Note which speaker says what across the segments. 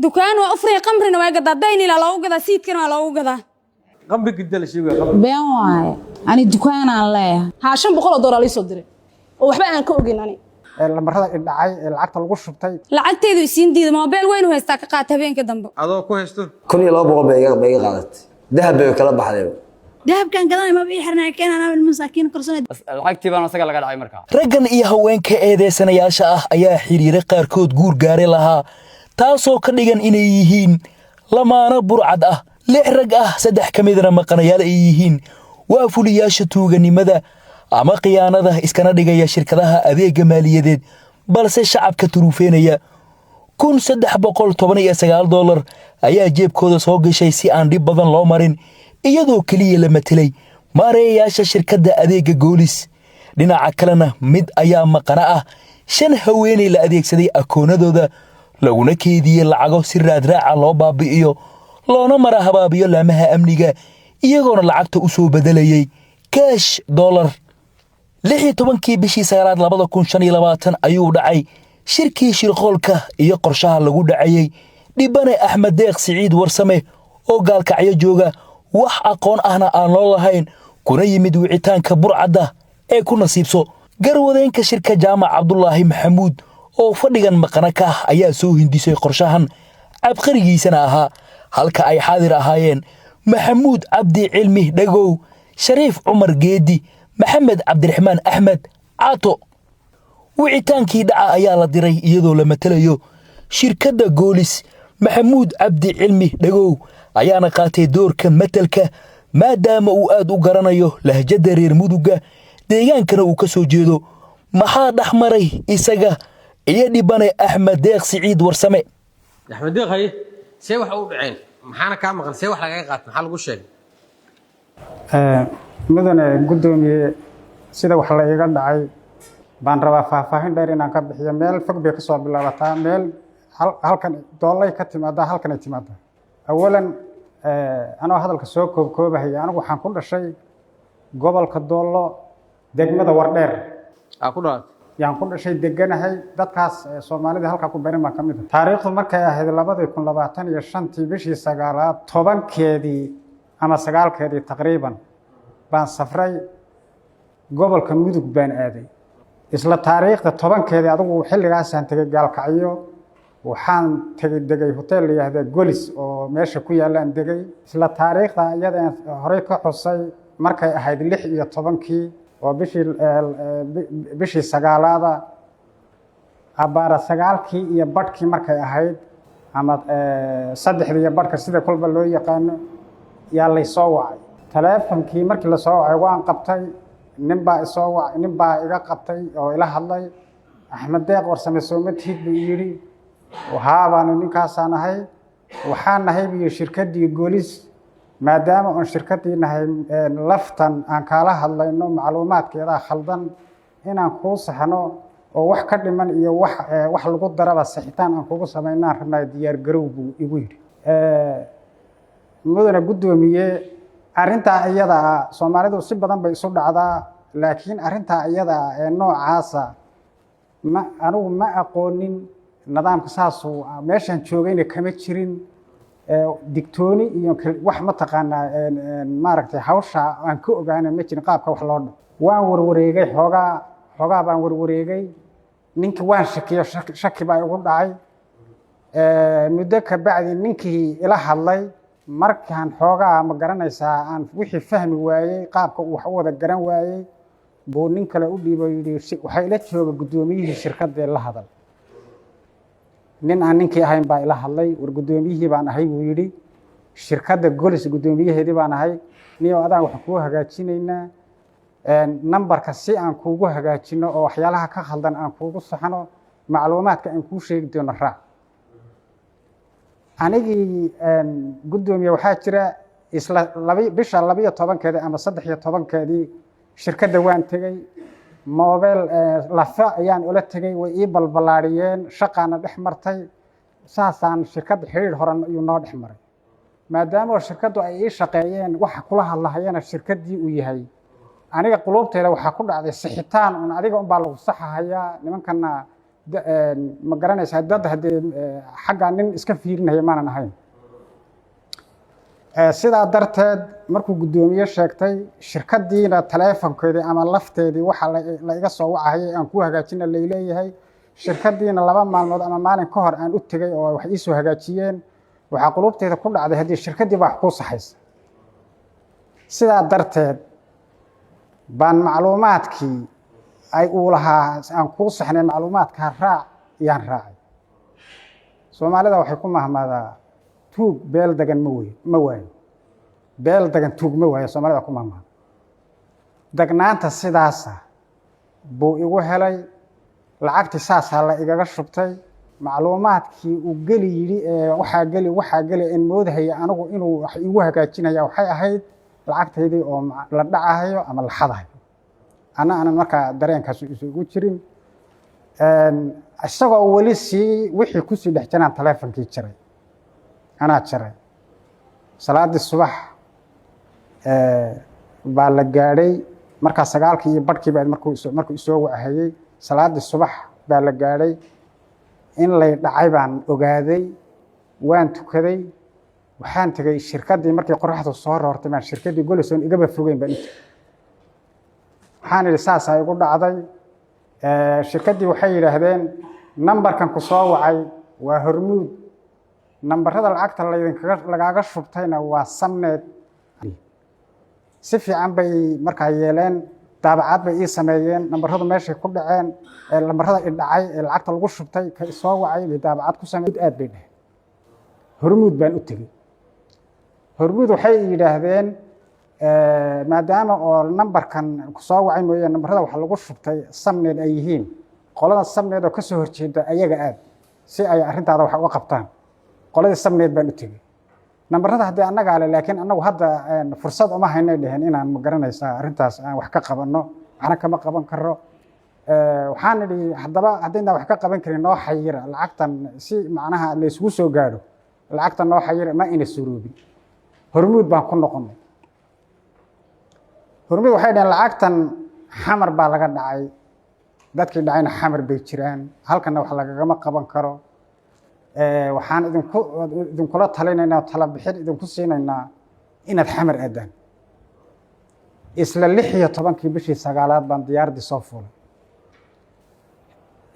Speaker 1: دكان وأفري قمرنا واجد دايني لا لو قدا سيد كنا لو قدا
Speaker 2: قمر قد لا شيء قمر
Speaker 3: بين واي أنا الدكان على
Speaker 4: هاشم بقول دولار لي صدري وwaxba aan ka ogin ani
Speaker 5: lamarada dhacay lacagta lagu shubtay
Speaker 1: lacagteedu isiin diiday mobil weyn u haystaa ka qaata habeenka dambe
Speaker 2: adoo ku haysto
Speaker 6: 1200 bay qaadatay dahab bay kala baxday
Speaker 1: dahabkan gadanay ma bii xirnaa keenana masaakiin korsanay
Speaker 7: lacagtii baan asaga laga dhacay markaa
Speaker 8: raggan iyo haweenka eedeysanayaasha ah ayaa xiriiray qaarkood guur gaaray lahaa taasoo ka dhigan inay yihiin lamaana burcad ah 6 rag ah 3 ka midna maqanayaal ay yihiin waa fuliyaasha tuuganimada ama khiyaanada iskana dhigaya shirkadaha adeega maaliyadeed balse shacabka turuufeenaya $1319 ayaa jeebkooda soo gashay si aan dhib badan loo marin iyadoo kaliya la matelay maareeyaasha shirkadda adeega goolis dhinaca kalena mid ayaa maqana ah 5 haweeney la adeegsaday akoonadooda laguna keediyay lacago si raadraaca loo baabi'iyo loona mara habaabiyo laamaha amniga iyagoona lacagta u soo bedelayay cash dollar 16 bishii 9 2025 ayuu dhacay shirkii shirqoolka iyo qorshaha lagu dhacayay dhibane Axmed Deeq Siciid Warsame oo gaalkacyo jooga wax aqoon ahna aan loo lahayn kuna yimid wicitaanka burcadda ee ku nasiibso garwadeenka shirka Jaamac Cabdullaahi Maxamuud oo fadhigan maqana ka ayaa soo hindisay qorshahan abqarigiisana ahaa halka ay xaadir ahaayeen Maxamuud Cabdi Cilmi Dhagow Shariif Umar Geedi محمد عبد الرحمن أحمد عاطو وعتانكي دعا أيا لا ديري iyadoo la matalayo shirkadda goolis Maxamuud Cabdi Cilmi Dhagow ayaana qaatay doorka matalka maadaama uu aad u garanayo lahjada reer muduga deegaankana uu ka soo jeedo maxaa dhaxmaray isaga iyo dhibane Axmed Deeq Siciid Warsame
Speaker 2: Axmed Deeq hay see wax u dhaceen maxaana ka maqan see wax laga qaat maxaa lagu sheegay
Speaker 5: mudane gudoomiye sida wax la iga dhacay baan rabaa faahfaahin dheer inaan ka bixiyo meel fog bay ka soo bilaabataa meel halkan doolay ka timaada halkan ay timaada awalan anoo hadalka soo koobkoobahaya anigu waxaan ku dhashay gobolka Doolo degmada Wardheer
Speaker 2: ku dhaad
Speaker 5: yaan ku dhashay deganahay dadkaas Soomaalida halka ku beeran ma kamid taariikhdu markay ahayd 2025 bishii 9 tobankeedii ama 9keedii taqriiban baan safray gobolka mudug baan aaday isla taariikhda 10keedii adigu xilligaas aan tagay gaalkacyo waxaan degay hotel la yiraahdo Golis oo meesha ku yaalaan degay isla taariikhda iyada horey ka xusay markay ahayd 16kii oo bishii 9aada abaara 9kii iyo badhkii markay ahayd ama 3 iyo badhka sida kulba loo yaqaan yaa la soo wacay teleefankii markii la soo wacay waan qabtay nin baa iga qabtay oo ila hadlay Axmed Deeq Warsame Soomatiid buu yiri waxaan ninkaasaan ahay waxaan nahay shirkadii goolis maadaama aan shirkadii nahay laftan aan kala hadlayno macluumaadkeeda khaldan inaan ku saxno oo wax ka dhiman iyo wax lagu daraba saxitaan aan kugu sameynaa rabnaa diyaar garow buu igu yiri mudane gudoomiye arinta iyada Soomaalidu si badan bay isu dhacdaa laakiin arinta iyada ee noocaasa anigu ma aqoonin nidaamka saasoo meeshan joogayna kama jirin digtooni iyo wax ma taqaanaa maaragtay hawsha aan ka ogaanay ma jirin qaabka wax loo dhaw waan warwareegay xogaa baan warwareegay ninka waan shaki baa igu dhacay muddo ka bacdi ninkii ila hadlay markaan xoogaa ma garanaysaa aan wixii fahmi waayay qaabka uu wax u wada garan waayay buu nin kale u dhiibay yiri waxa ila jooga gudoomiyihii shirkadda la hadal nin aan ninkii ahayn baa ila hadlay war gudoomiyihii baan ahay buu yiri shirkadda Golis gudoomiyaheedii baan ahay niyo adaan wax ku hagaajinaynaa numberka si aan kuugu hagaajino oo waxyaalaha ka khaldan aan kuugu saxno macluumaadka aan ku sheegi doono raac anigii gudoomiye waxaa jira isla bisha 12keedii ama 13keedii shirkadda waan tagay موبيل لفا ayaan ula tagay way ii balbalaariyeen shaqana dhex martay saasaan shirkad xiriir horan iyo noo dhex maray maadaama shirkadu ay ii shaqeeyeen waxa kula hadlayeen shirkadii uu yahay aniga qulubteeda waxa ku dhacday saxitaan oo adiga un baa lagu saxahayaa nimankana ma garanaysaa dad haddii xagga nin iska fiirinaya maanan ahayn sidaa darteed markuu guddoomiye sheegtay shirkadiina taleefankeedii ama lafteedii waxa la iga soo wacayay aan ku hagaajina layleeyahay shirkadiina 2 maalmood ama maalin ka hor aan u tegay oo wax ii soo hagaajiyeen waxaa qulubteeda ku dhacday haddii shirkadii wax ku saxaysa sidaa darteed baan macluumaadkii ay uu lahaa aan ku saxnay macluumaadka raac yaan raacay Soomaalida waxay ku mahmaadaa tuug beel dagan ma waayo beel dagan tuug ma waayo Soomaalida ku mahmaad dagnaanta sidaasa buu igu helay lacagti saasa la igaga shubtay macluumaadkii uu gali yiri waxa gali in moodahaya anigu inuu wax igu hagaajinaya waxay ahayd lacagtaydii oo la dhacayo ama la xadayo ana marka dareenkaas isugu jirin isagoo wali wixii ku sii dhexjanaan taleefankii jiray anaa jiray salaadii subax baa la gaadhay marka 9 iyo badhkii baa markuu soo wacayay salaadii subax baa la gaadhay in lay dhacay baan ogaaday waan tukaday waxaan tagay shirkadii markii qorraxdu soo roortay baan shirkadii Golison igaba fogeyn baan waxaan saas ay ugu dhacday shirkadii waxay yiraahdeen numberkan ku soo wacay waa Hormuud numberada lacagta lagaaga shubtayna waa Samnet si fiican bay markaa yeeleen daabacad bay ii sameeyeen numberadu meeshay ku dhaceen numberada i dhacay ee lacagta lagu shubtay ka soo wacay bay daabacad ku sameeyeen aad bay dhahay Hormuud baan u tagay Hormuud waxay yiraahdeen maadaama oo numberkan ku soo wacay mooyee numberada waxa lagu shubtay Samnet ay yihiin qolada Samnet oo ka soo horjeeda ayaga aad si ay arintaada wax uga qabtaan qolada Samnet baan u tagay numberada hadii anaga ale laakiin anagu hadda fursad uma haynay dhahan inaan ma garanaysaa arintaas aan wax ka qabano ana kama qaban karo waxaan idhi hadaba hadayna wax ka qaban karin noo xayira lacagtan si macnaha la isugu soo gaadho lacagtan noo xayira ma ina suroobi Hormuud baan ku noqonay Hormuud waxay dhahan lacagtan xamar baa laga dhacay dadkii dhacayna xamar bay jiraan halkana wax lagama qaban karo waxaan idinkula talinaynaa tala bixin idinku siinaynaa inaad xamar aadaan isla 16 bishii 9aad baan diyaaradi soo fuulay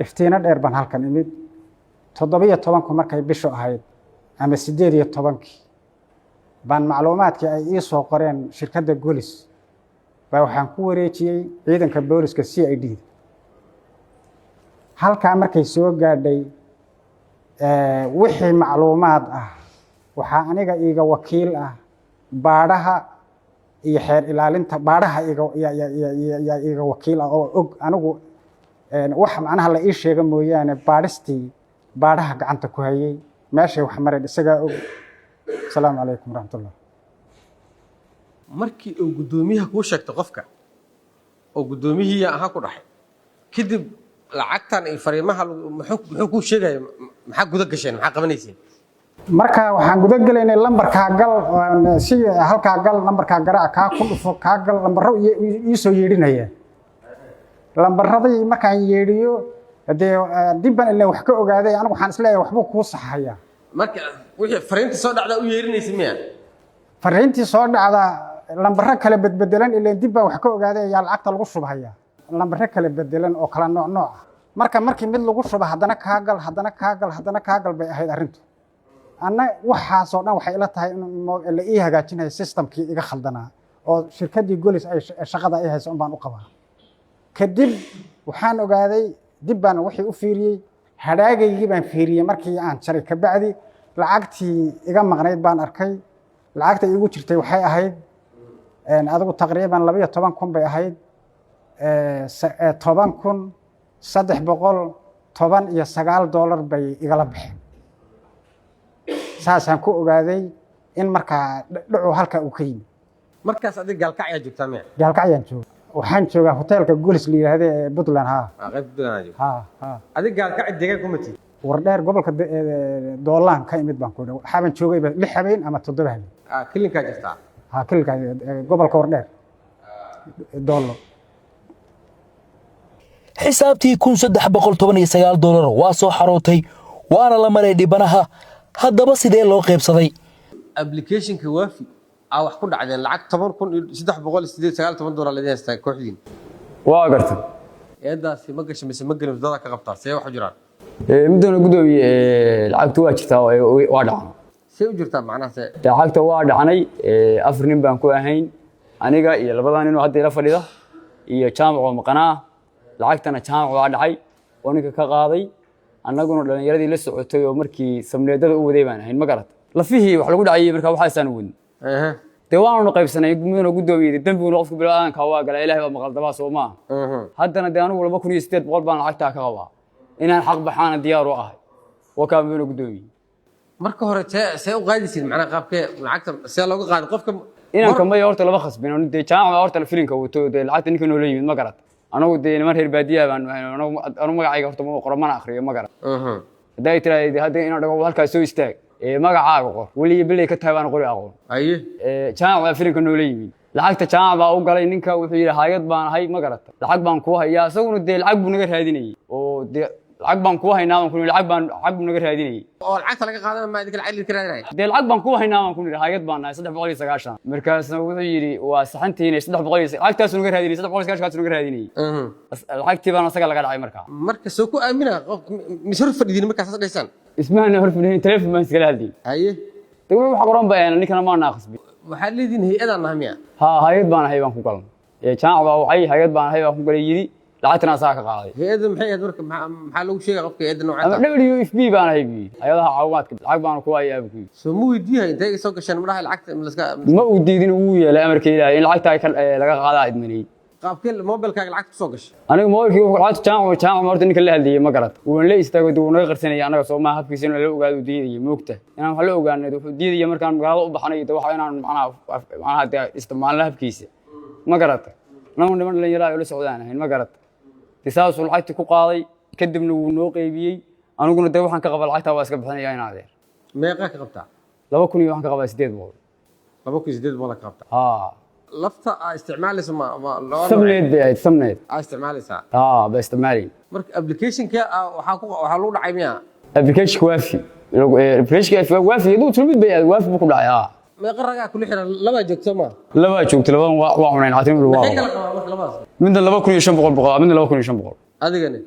Speaker 5: iftiina dheer baan halkan imid 17 markay bisho ahayd ama 18 baan macluumaadkii ay ii soo qoreen shirkadda Golis baa waxaan ku wareejiyay ciidanka booliska CID halka markay soo gaadhay wixii macluumaad ah waxa aniga iiga wakiil ah baadhaha iyo xeer ilaalinta baadhaha iiga wakiil ah oo og anigu wax macnaha la ii sheega mooyaane baadhistii baadhaha gacanta ku hayay meeshay wax maray isaga og salaamu calaykum waraxmatullah
Speaker 2: markii uu guddoomiyaha kuu sheegtay qofka oo guddoomiyihii ahaa ku dhaxay kadib lacagtan ay fariimaha muxuu ku sheegay maxaa guda gasheen maxaa qabanayseen
Speaker 5: marka waxaan guda galaynay lambarka gal si halka gal lambarka garaac ka ku dhufo ka gal lambaro ii soo yeedinaya lambaradii markaan yeediyo dibban ilaa wax ka ogaaday anigu waxaan isleeyahay waxba ku saxaya
Speaker 2: marka wixii fariinta soo dhacda u yeerinaysa miya
Speaker 5: fariintii soo dhacda lambaro kala bedbedelan ilaa dibban wax ka ogaaday ayaa lacagta lagu shubhaya lambaro kala bedelan oo kala nooc markii mid lagu shuba hadana ka gal bay ahayd arintu ana waxa soo dhan waxay ila tahay in la ii hagaajinayo systemkii iga khaldanaa oo shirkadii Golis ay shaqada ay hayso baan u qabaa kadib waxaan ogaaday dib baan wixii u fiiriyay hadaagaygii baan fiiriyay markii aan jaray ka bacdi lacagtii iga maqnayd baan arkay lacagta igu jirtay waxay ahayd adigu taqriiban 12 bay ahayd 10,319 dollar bay igala baxeen saasaan ku ogaaday in markaa dhaco halka uu ka yimid
Speaker 2: markaas adiga gaalkacya joogtaa miya
Speaker 5: gaalkacyaan jooga waxaan joogaa hoteelka Golis la yiraahdo ee Puntland
Speaker 2: qayb Puntland adiga gaalkacya deegaan kuma tii
Speaker 5: wardheer gobolka Doolaan ka imid baan ku dhaw waxaan joogay 6 habeen ama 7 habeen
Speaker 2: kilinka jirtaa
Speaker 5: kilinka gobolka wardheer doolo
Speaker 8: xisaabtii $1319 waa soo xarootay waana la maray dhibanaha haddaba sidee loo qaybsaday
Speaker 2: applicationka waafi wax ku dhacdeen lacag $10,389 la haystaa kooxdiin
Speaker 7: waa gartay
Speaker 2: eedaasi ma gashay mise ma gelin dada ka qabtaa see wax u jiraan
Speaker 7: midna gudoomiye lacagtu waa jirtaa waa dhacay
Speaker 2: see u jirtaa macnaha see
Speaker 7: lacagta waa dhacnay 4 nin baan ku ahayn aniga iyo labadan nin oo hadda ila fadhida iyo jaamac oo maqnaa lacagtana jaamac waa dhacay oo ninka ka qaaday annaguna dhalinyaradii la socotay oo markii samneedada u waday baan ahayn ma garat lafihii wax lagu dhacay marka waxa aysan wadin deewaanu qaybsanay midna gudoomiye dambiga qofka bilaadanka waa galay ilaahay waa maqal daba Soomaa haddana de anigu 2800 baan lacagta ka qabaa inaan xaq baxaan diyaar u ahay wakaa midna gudoomiye
Speaker 2: marka hore see u qaadisiin macna qaabkee lacagta see looga qaado qofka
Speaker 7: inaan kamay horta laba khasbin oo de jaamac horta la filinka wato de lacagta ninka noo leeyimid ma garat anagu de niman reer baadiya baan anu magacayga horta ma qoran akhriyo ma garat haday tiraahdo hadda inaan dhago halkaas soo istaag magacaaga qor wali bilay ka tahay baan qori aqoon
Speaker 2: aye
Speaker 7: jaamac filinka noo leeyimid lacagta jaamac baa u galay ninka wuxuu yiri hay'ad baan ahay ma garat lacag baan ku hayaa asaguna de lacag buu naga raadinayay oo de lacag baan ku haynaa baan ku lacag buu naga raadinayay
Speaker 2: oo lacagta laga qaadan ma idinka lacag ka raadinay
Speaker 7: de lacag baan ku haynaa baan ku hay'ad baan nahay 390 markaasna wuxuu yiri waa saxantiina 300 lacagtaas naga raadinay 390 naga raadinay lacagtii baan asaga laga dhacay
Speaker 2: marka soo ku aamina qof misir fadhiidin markaas dhaysan
Speaker 7: ismaana hor fadhiin telefoon baan iska hadii
Speaker 2: haye
Speaker 7: de wax qoran baan ninkana ma naaqsbi
Speaker 2: waxa leedin hay'adan nahmiya
Speaker 7: hay'ad baan ahay baan ku galan jaamac baa waxay hay'ad baan ahay baan ku galay yiri lacagtana saa ka qaaday
Speaker 2: hay'adda maxay ahayd marka maxaa lagu sheegay qofka hay'adda noocaas
Speaker 7: WFP baan ahay hay'adaha caawimaadka lacag baan ku hayaa buu
Speaker 2: soo mu weydiiyay intee soo gashan maraha lacagta
Speaker 7: ma u diidin uu yeelay amarka Ilaahay in lacagta laga qaadaa idmanay
Speaker 2: qaabkee mobilkaaga lacagta soo gashay
Speaker 7: aniga mobilkii lacagta jaamac horta ninka la hadlayay ma garat uu la istaago duu naga qarsanay anaga Soomaa habkiisa in la ogaado diidayay moogta inaan wax la ogaanay wuxuu diidayay markaan magaalada u baxnay waxa inaan macnaha isticmaal habkiisa ma garat noo niman la yiraahdo la socdaan ahayn ma garat tisaasu lacagti ku qaaday kadibna wuu noo qaybiyay aniguna de waxaan ka qabaa lacagta waa iska bixinaya in adeer
Speaker 2: meeqa ka qabtaa
Speaker 7: 2000 waxaan ka qabaa 800
Speaker 2: 2,800 ka qabtaa lafta isticmaalaysa ma
Speaker 7: samneed
Speaker 2: isticmaalaysa
Speaker 7: ba isticmaalay
Speaker 2: marka application-ka waxa lagu dhacay miya
Speaker 7: application waafi inuu tulmid bay waafi ku dhacay
Speaker 2: meeqa ragaa kulli xiran laba joogto ma
Speaker 7: laba joogto laba waa cuneen hatin waa midna 2500 midna 2500
Speaker 2: adigana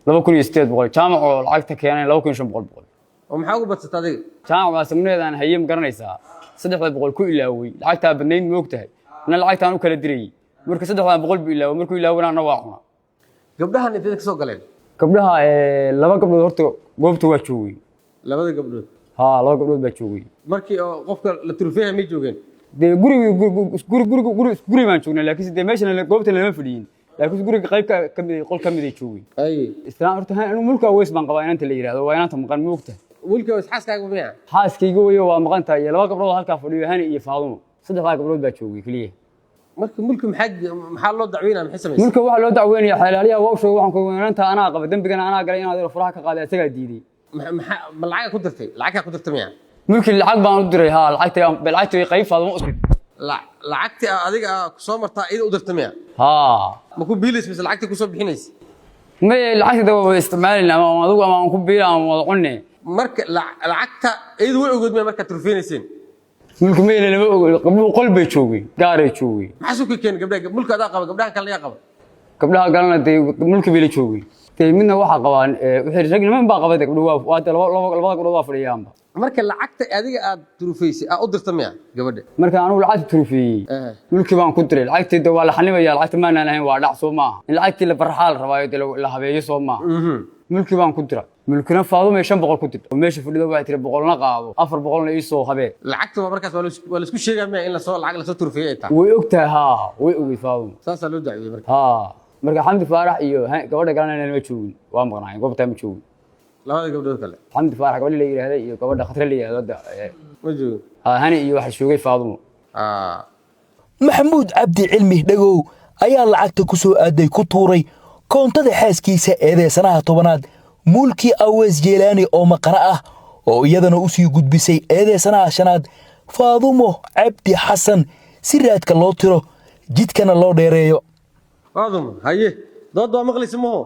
Speaker 7: 2800 jaamac oo lacagta keenay 2500
Speaker 2: oo maxaa ugu badsatay adiga
Speaker 7: jaamac waa samneedaan hay'ad garanaysaa 300 ku ilaaway lacagta badnayd ma ogtahay in lacagtaan u kala diray marka 300 bu ilaawo markuu ilaawana waa cuna
Speaker 2: gabdhahan intee ka soo galeen
Speaker 7: gabdhaha laba gabdhood horta goobta waa joogay
Speaker 2: labada gabdhood
Speaker 7: laba gabdhood baa joogay
Speaker 2: markii qofka la turfeeyay ma joogeen
Speaker 7: de guri baan joognay laakiin de meeshan goobta lama fadhiyin laakiin guriga qayb ka mid qol ka mid ay joogay
Speaker 2: ay
Speaker 7: islaan horta anu mulka weys baan qabaa inanta la yiraahdo waa inanta maqan moogta
Speaker 2: mulka weys xaaskaaga miya
Speaker 7: xaaskayga weeyo waa maqan tahay laba gabdhood halka fadhiyo hani iyo Faadumo saddex gabdhood baa joogay kaliya
Speaker 2: marka mulka maxaa loo dacweynaa maxay sameeyay
Speaker 7: mulka waxa loo dacweynaya xalaaliya waa soo waxaan ku weynanta anaa qaba dambigana anaa galay inaad furaha ka qaaday asaga diiday
Speaker 2: ma lacag ku dirtay lacag ku dirtay miya
Speaker 7: mulki lacag baan u diray lacagta qayb Faadumo u dirtay
Speaker 2: lacagti adiga ku soo martaa ida u dirtay miya ma ku biilis mis lacagti ku soo bixinaysa
Speaker 7: ma lacagta waa isticmaalina ama adigu ama ku biila ama wada cunne
Speaker 2: marka lacagta ida way ogood miya marka turfeenayeen
Speaker 7: mulki ma lama ogood qablu qalbay joogay gaaray joogay
Speaker 2: maxaa soo keen gabdhaha mulka adaa qaba gabdhaha kale yaa qaba
Speaker 7: gabdhaha galana de mulki bay la joogay de midna waxa qabaan wixii rag niman baa qabay gabdhaha waa labada gabdhood waa fadhiyaanba
Speaker 2: marka lacagta adiga aad turfeysay aad u dirtay miya gabadha
Speaker 7: marka anu lacagta turfeeyay mulki baan ku diray lacagta waa la xanibaya lacagta ma aan ahayn waa dhac Soomaa in lacagtii la barxaal rabaayo de la habeeyo Soomaa mulki baan ku diray mulkina Faadumo 500 ku diray meesha fadhido waa tiri 100 na qaado 400 na ii soo habeen
Speaker 2: lacagta markaas waa la isku sheegay ma in la soo lacag la soo turfeeyay taa
Speaker 7: way ogtahay way ogay Faadumo
Speaker 2: saasa loo dacwiyay marka
Speaker 7: marka Xamdi Faarax iyo gabadha galana ma joogin waa maqnaan goobta ma joogin
Speaker 2: labada gabdhood kale
Speaker 7: Xamdi Faarax gabadha la yiraahdo iyo gabadha Khatra la yiraahdo
Speaker 2: ma joogin
Speaker 7: hani iyo waxa joogay Faadumo
Speaker 8: maxamuud cabdi cilmi dhagow ayaa lacagta ku soo aaday ku tuuray koontada xaaskiisa eedeysanaha 10aad mulki Aweys Jeelaani oo maqna ah oo iyadana u sii gudbisay eedeysanaha 5aad Faadumo Cabdi Xasan si raadka loo tiro jidkana loo dheereeyo
Speaker 2: Faadumo haye dood waa maqlaysa maho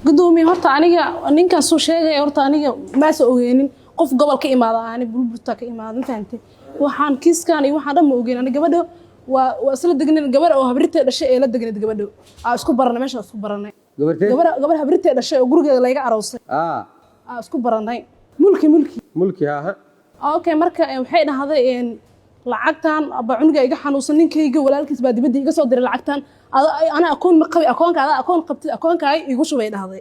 Speaker 4: gudoomiye horta aniga ninkan soo sheegay horta aniga ma soo ogeenin qof gobol ka imaada ani bulburta ka imaada fahantay waxaan kiiskan iyo waxaan dhamma ogeen aniga gabadho waa isla degnay gabar oo habritay dhashay ee la degnay gabadho isku baranay meesha isku baranay gabar habritay dhashay oo gurigeeda laga aroosay isku baranay mulki
Speaker 2: ha
Speaker 4: okay marka waxay dhahday lacagtan aba cunuga iga xanuunsan ninkayga walaalkiis baa dibadda iga soo diray lacagtan ana akoon ma qabi akoonkaada akoon qabtay akoonkaay igu shubay dhahday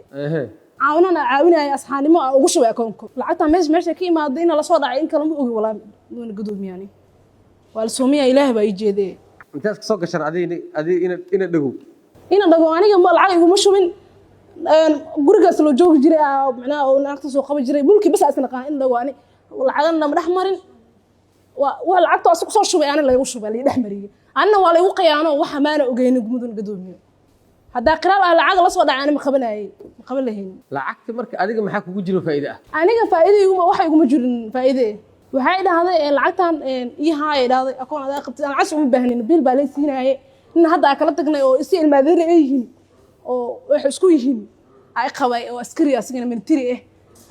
Speaker 4: caawinaya asxaanimo ugu shubay akoonko lacagtan meesha ka imaaday in la soo dhacay in kala ma ogi walaa gudoomiyani wal soomiya ilaahay baa i jeeday
Speaker 2: intaas ka soo gashan adii ina dhago
Speaker 4: aniga ma lacag igu ma shubin gurigaas loo joogi jiray macnaa oo naagta soo qaban jiray mulki bas asna qaan in dhago ani lacagna ma dhex marin waa lacagta asku soo shubay ana lagu shubay la dhex mariyay anna waa la igu qiyaano waxa maana ogeynin gumudun gadoomiyo hadaa qiraab lacag la soo dhacay ma qaban lahayn
Speaker 2: lacagta marka adiga maxaa kugu jiro faa'iido
Speaker 4: aniga faa'iido waxa iguma jirin faa'iido waxay dhahday lacagtan ii haay dhahday akoon adaa qabtay aan cas uma baahnin bil baa la siinayay in hadda kala tagnay oo is ilmaadeen ay yihiin oo wax isku yihiin ay qabay oo askari asagana military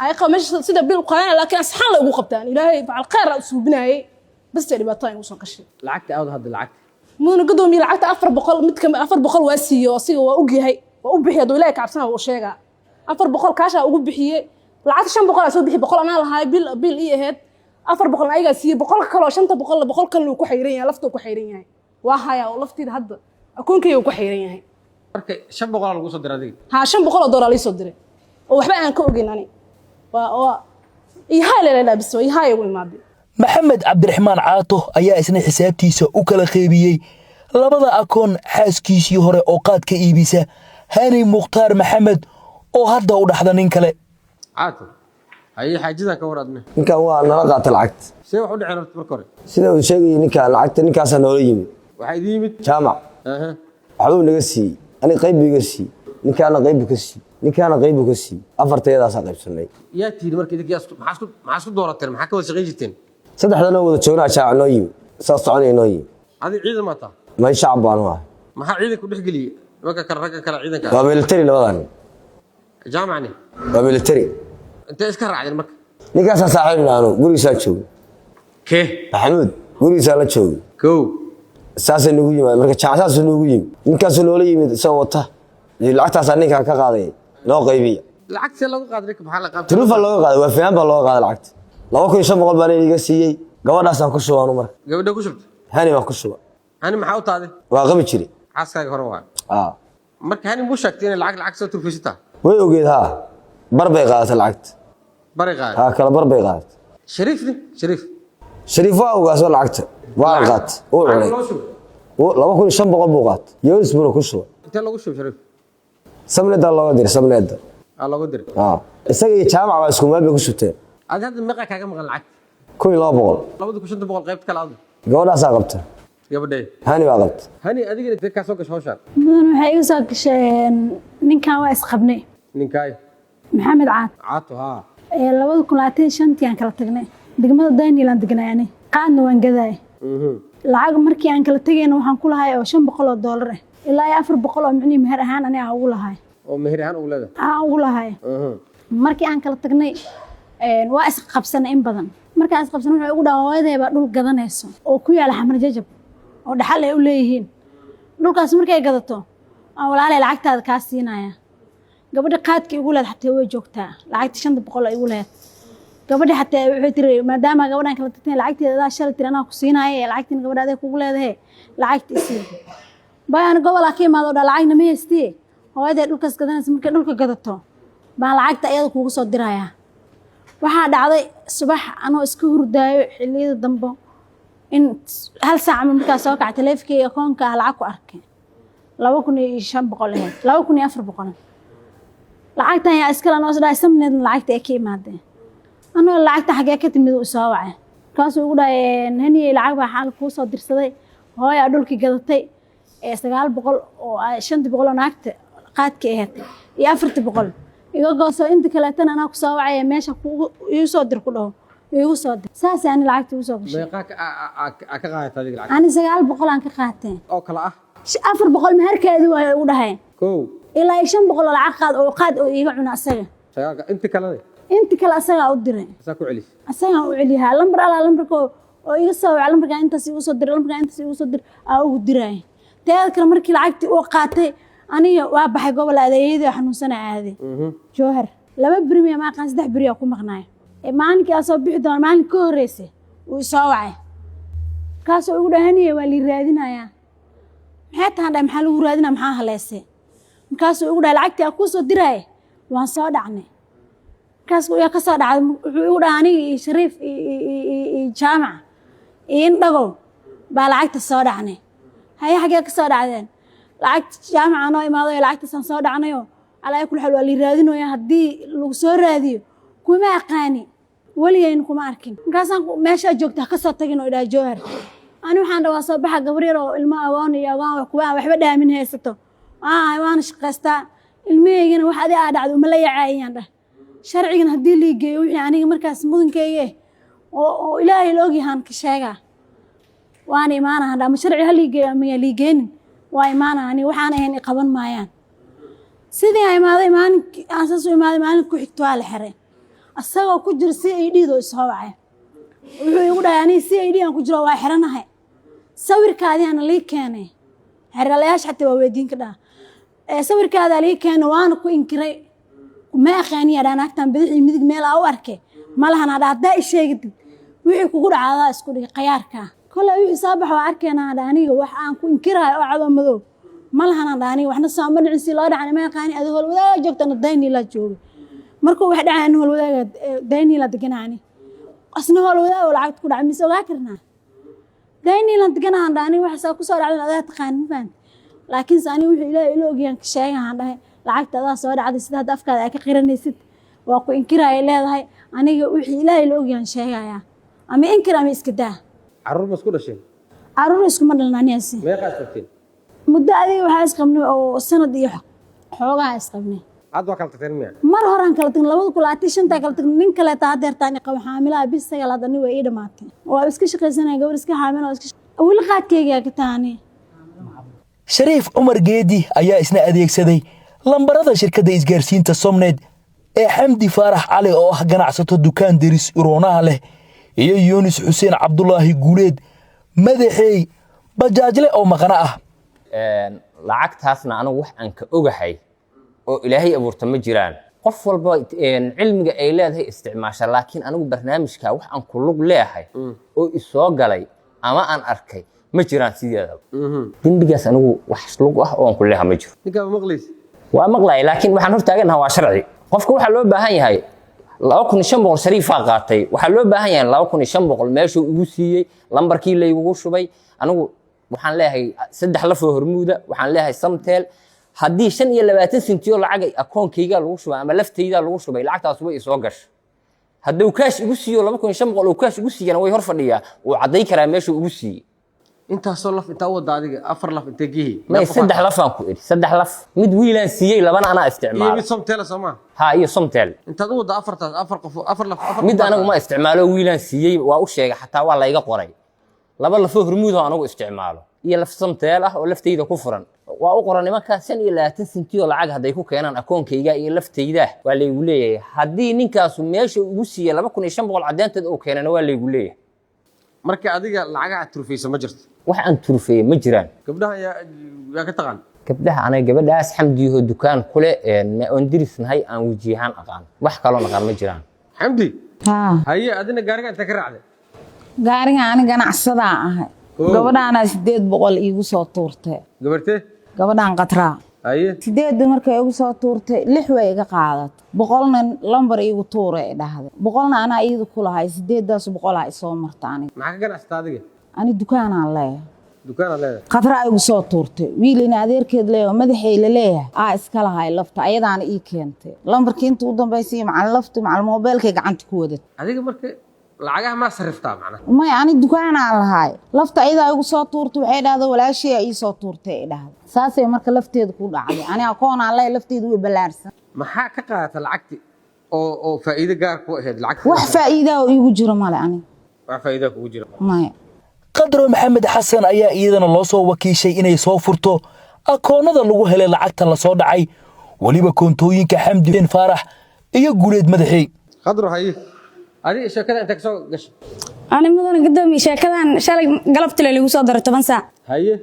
Speaker 4: ay qabay sida bil qaan laakiin asxaan la ugu qabtaan ilaahay facal khayr suubinayay bas dhibaato ay u soo qashay
Speaker 2: lacagta aad hadda lacagta
Speaker 4: mudana gadoomiye lacagta 400 mid ka 400 waa siiyo asiga waa og yahay waa u bixiyo ilaahay ka cabsana oo sheega 400 kaasha ugu bixiyay lacagta 500 soo bixi 100 ana lahaay bil ii ahayd 400 ayaga siiyay 100 kale oo 500 kan uu ku xayran yahay laftu ku xayran yahay waa haya oo laftiida hadda akoonkayga ku xayran yahay
Speaker 2: marka 500 lagu soo diray adiga
Speaker 4: ha $500 la soo diray oo waxba aan ka ogeyn ani waa ihay la biso ihay ugu imaaday
Speaker 8: maxamed cabdiraxmaan caato ayaa isna xisaabtiisa u kala qeybiyey labada akoon xaaskiisii hore oo qaad ka iibisa hani mukhtaar maxamed oo hadda u dhaxda nin kale
Speaker 2: caato ay xaajidan ka waradna
Speaker 6: ninkan waa nala qaata lacagta
Speaker 2: see wax u dhicin horta marka hore
Speaker 6: sida uu sheegay ninka lacagta ninkaas noola yimid
Speaker 2: waxa idin yimid
Speaker 6: jaamac waxba naga siiyey ani qayb iga siiyey ninkaana qayb ka siiyey ninkaana qayb ka siiyey afarteedaas qaybsanay
Speaker 2: yaa tiiri markii idinkiis maxaa isku doorateen maxaa ka wada shaqeyn jirteen
Speaker 6: saddexdana wada joognaa jaac noo yimid soo soconay noo yimid
Speaker 2: adi ciidan ma taa
Speaker 6: ma shacab baan waa
Speaker 2: maxaa ciidan ku dhex geliyay marka kala ragga kala ciidanka
Speaker 6: waa military labadan
Speaker 2: jaamacni
Speaker 6: waa military
Speaker 2: inta iska raacdeen marka
Speaker 6: ninkaas saaxiibna aanu gurigiisa joogay maxamuud gurigiisa la joogay saasay nagu yimid marka jaacasaas nagu yimid ninkaas noola yimid soo wata lacagtaas ninka ka qaaday loo qaybiya
Speaker 2: lacagta lagu qaaday maxaa la qaabtay
Speaker 6: tulufa loo qaaday waa fiican baa loo qaaday lacagta 2500 baan iga siiyay gabadhaas aan ku shubaan marka
Speaker 2: gabadha ku shubtay
Speaker 6: hani ma ku shuba
Speaker 2: hani maxaa u taaday
Speaker 6: waa qabi jiray
Speaker 2: xaaskaaga hore waa marka hani mu sheegtay in lacag soo turfisita
Speaker 6: way ogeed bar bay qaadatay lacagta
Speaker 2: bari qaaday
Speaker 6: kala bar bay qaadatay shariif waa ugaasoo lacagta waa qaat oo cunay 2500 buu qaat yoonis buu ku shuba
Speaker 2: inta lagu shub shariif
Speaker 6: samneeda looga diray samneeda
Speaker 2: looga diray
Speaker 6: isaga iyo jaamac waa isku meel bay ku shubteen
Speaker 2: aad hadda meeqa kaaga maqan lacag
Speaker 6: 200
Speaker 2: qayb kala aad
Speaker 6: gabadhaas qabta
Speaker 2: gabadhay
Speaker 6: hani waa qabta
Speaker 2: hani adiga inta ka soo gasho hawshan
Speaker 9: waxay igu soo gasheen ninkan waa isqabnay
Speaker 2: ninkaay
Speaker 9: maxamed
Speaker 2: caato
Speaker 9: 2025 aan kala tagnay degmada Daniel aan degnaayay qaadna waan gaday lacag markii aan kala tagayna waxaan ku lahaay oo $500 ilaa 400 oo micni meher ahaan ani aan ugu lahaay
Speaker 2: oo meher ahaan ugu leedahay
Speaker 9: ugu lahaay markii aan kala tagnay waa isqabsanay in badan markaan isqabsan wuxuu ugu dhaawayday baa dhul gadanayso oo ku yaala xamar jajab oo dhaxal ay u leeyihiin dhulkaas markay gadato aan walaalay lacagtaada ka siinaya gabadha qaadkii ugu leed xataa way joogtaa lacagta 500 ay ugu leed gabadha xataa wuxuu tiri maadaama gabadhan kala tagtay lacagteeda shal tir anaa ku siinaya lacagtiin gabadhaada kugu leedahay lacagtiisii bayaan gobolka ka imaado lacagna ma haystee hooyaday dhulkaas gadanaysa markay dhulka gadato baa lacagta iyada kugu soo diraya waxaa dhacday subax anoo iska hurdaayo xilliyada dambe in hal saac markaa soo kacay taleefankayga akoonka lacag ku arkay 2500 2400 lacagtan yaa iskala noo soo samneed lacagta ay ka imaadeen anoo lacagta xagee ka timid u soo wacay kaasoo ugu dhaay hani lacag baa xal ku soo dirsaday hooyo dhulkii gadatay 900 oo 500 oo naagta qaadka ahayd iyo 400 iga gooso inta kale tan anaa ku soo wacay meesha igu soo dir ku dhaw igu soo dir saas aan lacagta u soo gashay
Speaker 2: meeqa ka qaatay adiga lacag
Speaker 9: ani 900 aan ka qaatay
Speaker 2: oo kala
Speaker 9: 400 meherkeedii way ugu dhahay ilaa 500 lacag qaad oo qaad oo iiga cuna asaga inta kale asaga u diray asaga u celiyaa lambar ala lambarko oo iga soo wac lambarka intaas igu soo dir lambarka intaas igu soo dir aa ugu diray teed kale markii lacagtii oo qaatay aniga waa baxay gobol adeeyada xanuunsan aaday joohar 2 beri ma qaan 3 beri ku maqnaay maalinka soo bixi doon maalinka ka horeysay uu soo wacay kaas oo ugu dhahaniyay waa li raadinayaa maxay tahay maxaa lagu raadinaa maxaa haleesay kaas oo ugu dhahay lacagtii ku soo diray waan soo dhacnay kaas oo ka soo dhacay wuxuu ugu dhahanay Shariif jaamac in dhago baa lacagta soo dhacnay hay xagee ka soo dhacdeen lacagta jaamac anoo imaado lacagta san soo dhacnayo على كل حال واللي رادين ويا هدي لو سو راديو كوما aqaani waligeyn kuma arkin markaasaan meesha joogta ka soo tagin oo ilaa joohar ani waxaan dhawaa soo baxa gabar yar oo ilmo awoon iyo awoon kuwa waxba dhaamin haysato waan shaqaystaa ilmeeyagana wax adii aa dhacdo ma la yacaayaan dhah sharcigan hadii la geeyo wixii aniga markaas mudankeyga oo ilaahay la ogyahan ka sheega waan imaanaha dama sharci hal geeyo ma liigeen waa imaanaha ani waxaan ahayn qaban maayaan sidii ay maaday maalinki aasas u imaaday maalinku xigto waa la xiray asagoo ku jir si ay dhiido soo wacay wuxuu igu dhahay ani si ay dhiidan ku jiro waa xiranahay sawirkaadi aan la keenay xiralayash xataa waa weydiin ka dhaa sawirkaada la keenay waan ku inkiray ma aqaani yaraan agtan bidix midig meel aa u arkay malahan hada ay sheegid wixii kugu dhacada isku dhig qayaarka kala wixii saabax waa arkayna aniga wax aan ku inkirahay oo cado madow malahan daani waxna saamadin si loo dhacay ma yaqaan adigoo wadaag joogtana dayni la joogo markuu wax dhacay hol wadaag dayni la deganaani asna hol wadaag lacag ku dhacay mise ogaa karna dayni la deganaan daani wax soo ku soo dhacay adaa taqaan faan laakiin saani wixii ilaahay ila ogiyaan ka sheegahan dhahay lacagtada soo dhacday sida afkaada ay ka qiranaysid waa ku inkiraay leedahay aniga wixii ilaahay ila ogiyaan sheegaya ama inkira ama iska daa
Speaker 2: caruur masku dhashay
Speaker 9: caruur isku ma dhalnaaniyasi
Speaker 2: meeqa qabteen
Speaker 9: muddo adiga waxa isqabnay oo sanad iyo xoogaa isqabnay
Speaker 2: aad waa kala tagteen miya
Speaker 9: mar horaan kala tagnay 2025 kala tagnay nin kale taa deertaan qab xaamilaha bis sagaal hadani way ii dhamaatay waa iska shaqaysanay gabar iska xaamil oo iska wili qaadkeyga ka taani
Speaker 8: Shariif Umar Geedi ayaa isna adeegsaday lambarada shirkadda isgaarsiinta Somned ee Xamdi Faarax Cali oo ah ganacsato dukaan deris uroonaha leh iyo Yunis Xuseen Cabdullaahi Guuleed madaxay bajaajle oo maqana ah
Speaker 10: lacagtaasna anigu wax aan ka ogahay oo ilaahay abuurta ma jiraan qof walba cilmiga ay leedahay isticmaasha laakiin anigu barnaamijka wax aan ku lug leeyahay oo isoo galay ama aan arkay ma jiraan sideedaba dinbigaas anigu wax lug ah oo aan ku leeyahay ma jiro
Speaker 2: ninka maqlays
Speaker 10: waa maqlay laakiin waxaan hortaaganahay waa sharci qofka waxa loo baahan yahay 2500 Shariif qaatay waxa loo baahan yahay 2500 meeshuu ugu siiyay lambarkii la igu shubay anigu waxaan leeyahay 3 laf oo hormuuda waxaan leeyahay Samtel haddii 25 senti oo lacag akoonkayga lagu shubay ama laftayda lagu shubay lacagtaas way soo gashay hadduu kaash ugu siiyo 2500 oo kaash ugu siiyana way hor fadhiyaa oo caday karaa meeshuu ugu siiyay
Speaker 2: inta soo laf inta wada adiga 4 laf inta gihi
Speaker 10: ma 3 laf aan ku iri 3 laf mid wiilaan siiyay labana ana isticmaalo
Speaker 2: iyo Samtel sama
Speaker 10: ha iyo Samtel
Speaker 2: inta wada 4 qof 4 laf
Speaker 10: mid anagu ma isticmaalo wiilaan siiyay waa u sheegay xataa waa la iga qoray laba laf hormuud oo anagu isticmaalo iyo laf Samtel ah oo laftayda ku furan waa u qoran nimanka 25 senti oo lacag haday ku keenan akoonkayga iyo laftayda waa la igu leeyahay hadii ninkaas meesha ugu siiyay 2500 cadeynteed oo keenana waa la igu leeyahay
Speaker 2: marka adiga lacag aad turfayso ma jirto
Speaker 10: wax aan turfay ma jiraan
Speaker 2: gabdhaha yaa ka taqaan
Speaker 10: gabdhaha anaga gabadhaas Xamdiyo dukaan kule aan dirisnahay aan wajihan aqaan wax kale oo naqan ma jiraan
Speaker 2: Xamdi
Speaker 3: haye
Speaker 2: adina gaariga inta ka raacday
Speaker 3: gaariga ani ganacsada ahay gabadhaana 800 iigu soo tuurtay
Speaker 2: gabartee
Speaker 3: gabadhaan qatraa
Speaker 2: haye
Speaker 3: 8 markay iigu soo tuurtay 6 way iga qaadat 100 lambar iigu tuuray dhahday 100 ana iidu ku lahay 800 ay soo martaan
Speaker 2: maxaa ka ganacsataa adiga
Speaker 3: ani dukaan aan leeyahay
Speaker 2: dukaan aan leeyahay
Speaker 3: qatraa iigu soo tuurtay wiilina adeerkeed leeyahay madaxay la leeyahay iska lahay lafta ayadaan ii keentay lambarkii inta u dambeysay macal lafta macal mobilkay gacanta ku wadat
Speaker 2: adiga markay lacagaha ma sariftaa macna
Speaker 3: ma ani dukaan aan lahay lafta ayada igu soo tuurtay waxay dhahday walaashii ay soo tuurtay dhahday saasay marka lafteedu ku dhacday ani akoon aan leeyahay lafteedu way balaarsan
Speaker 2: maxaa ka qaadata lacagti oo faa'iido gaar ku ahayd lacag
Speaker 3: wax faa'iido oo igu jiro male ani
Speaker 2: wax faa'iido kugu jiro
Speaker 3: ma
Speaker 8: Qadro Maxamed Xasan ayaa iyadana loo soo wakiishay inay soo furto akoonada lagu helay lacagta la soo dhacay weliba koontooyinka xamdi xuseen faarax iyo guuleed madaxey
Speaker 2: khadro haye adiga sheekada inta kasoo gashay
Speaker 1: ani mudan gudoomiye sheekadan shalay galabtile lagu soo daray 10 saac
Speaker 2: haye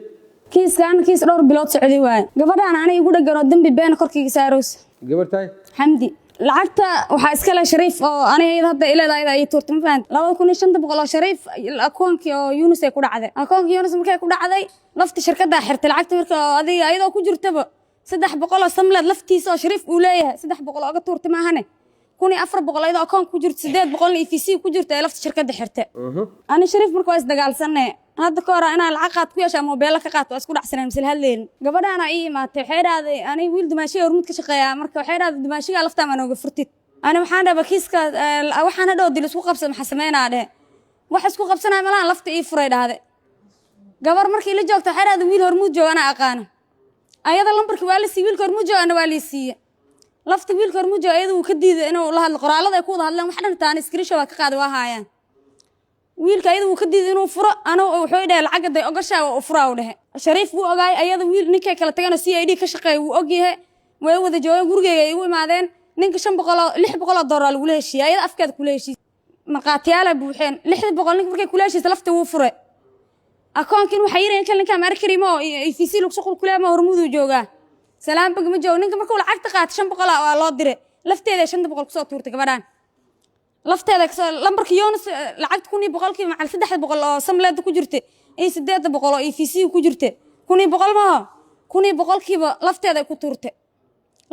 Speaker 1: kiis dhowr bilood socday waay gabadhan aniga igu dhagan oo dambi been korkayga saaroos
Speaker 2: gabartay
Speaker 1: xamdi lacagta waxa iska la shariif oo aniga hadda ilaaday ay turtay ma fahant 2500 oo shariif akoonkii oo Yunus ay ku dhacday akoonkii Yunus markay ku dhacday lafta shirkadda xirtay lacagta marka adiga ayadoo ku jirtaba 300 oo samlad laftiisa oo shariif uu leeyahay 300 oo turtay ma ahane 1400 ayadoo akoon ku jirto 800 EFC ku jirto ay lafta shirkadda xirtay ani shariif markuu is dagaalsanay hadda ka hor inaan lacag qaad ku yeesho mobil ka qaato isku dhacsanay misal hadleen gabadhaana ii imaatay waxay dhaaday ani wiil dimaashiga hormud ka shaqeeya marka waxay dhaaday dimaashiga lafta ma nooga furtid ani waxaan dhaba kiiska waxaan hadhow dil isku qabsan waxa sameynaa dheh wax isku qabsanay malahan lafta ii furay dhaaday gabar markii la joogto waxay dhaaday wiil hormud joogana aqaan ayada lambarkii waa la sii wiilka hormud joogana waa la sii lafta wiilka hormud joog ayada uu ka diiday inuu la hadlo qoraalada ay ku wada hadlaan wax dhan taan screenshot ka qaad waa haayaan wiilka ayada uu ka diiday inuu furo ana wuxuu dhahay lacag day ogashaa oo furaa u dhahay shariif buu ogaay ayada wiil ninkay kala tagana CID ka shaqeeyay uu ogyahay way wada joogeen gurigeyga ay u imaadeen ninka 600 dollar lagu leeshiiyay ayada afkeeda ku leeshiisay marqaatiyaal buuxeen 600 ninka markay ku leeshiisay lafta wuu furay akoonkin waxa yireen kan ninka markarimo EFC lagu shaqo ku leeyahay hormudu joogaa salaam bag ma joogo ninka markuu lacagta qaatay 500 waa loo diray lafteeda 500 ku soo tuurtay gabadhan lafteeda lambarka Yunus lacagta 100 macal 300 oo samleed ku jirtay ay 800 oo EFC ku jirtay 100 ma 100 kiiba lafteeda ku tuurtay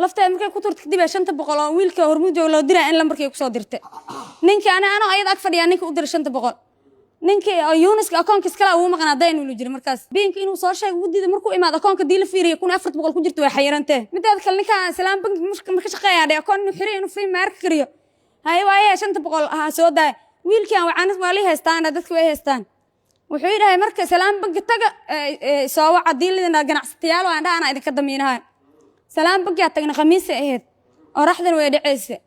Speaker 1: lafteeda markay ku tuurtay kadib 500 oo wiilka hormud joog loo diray in lambarkii ku soo dirtay ninka ana ayad ag fadhiya ninka u diray 500 ninka Yunus akoonka iskala uu maqnaa dayn uu jiray markaas beenka inuu soo sheego u diiday markuu imaado akoonka diil fiiriyo 400 ku jirtay way xayirantay midaad kale ninka salaam bank marka shaqeeyaa akoon inuu xiriyo inuu free mark kariyo hay waaye 500 soo daa wiilkan waxaan ismaali haystaan dadku way haystaan wuxuu yiraahday marka salaam bank taga soo waca diilina ganacsatayaal oo aan idinka damiinahay salaam bank yaa tagna khamiis ahayd oo raxdan way dhaceysay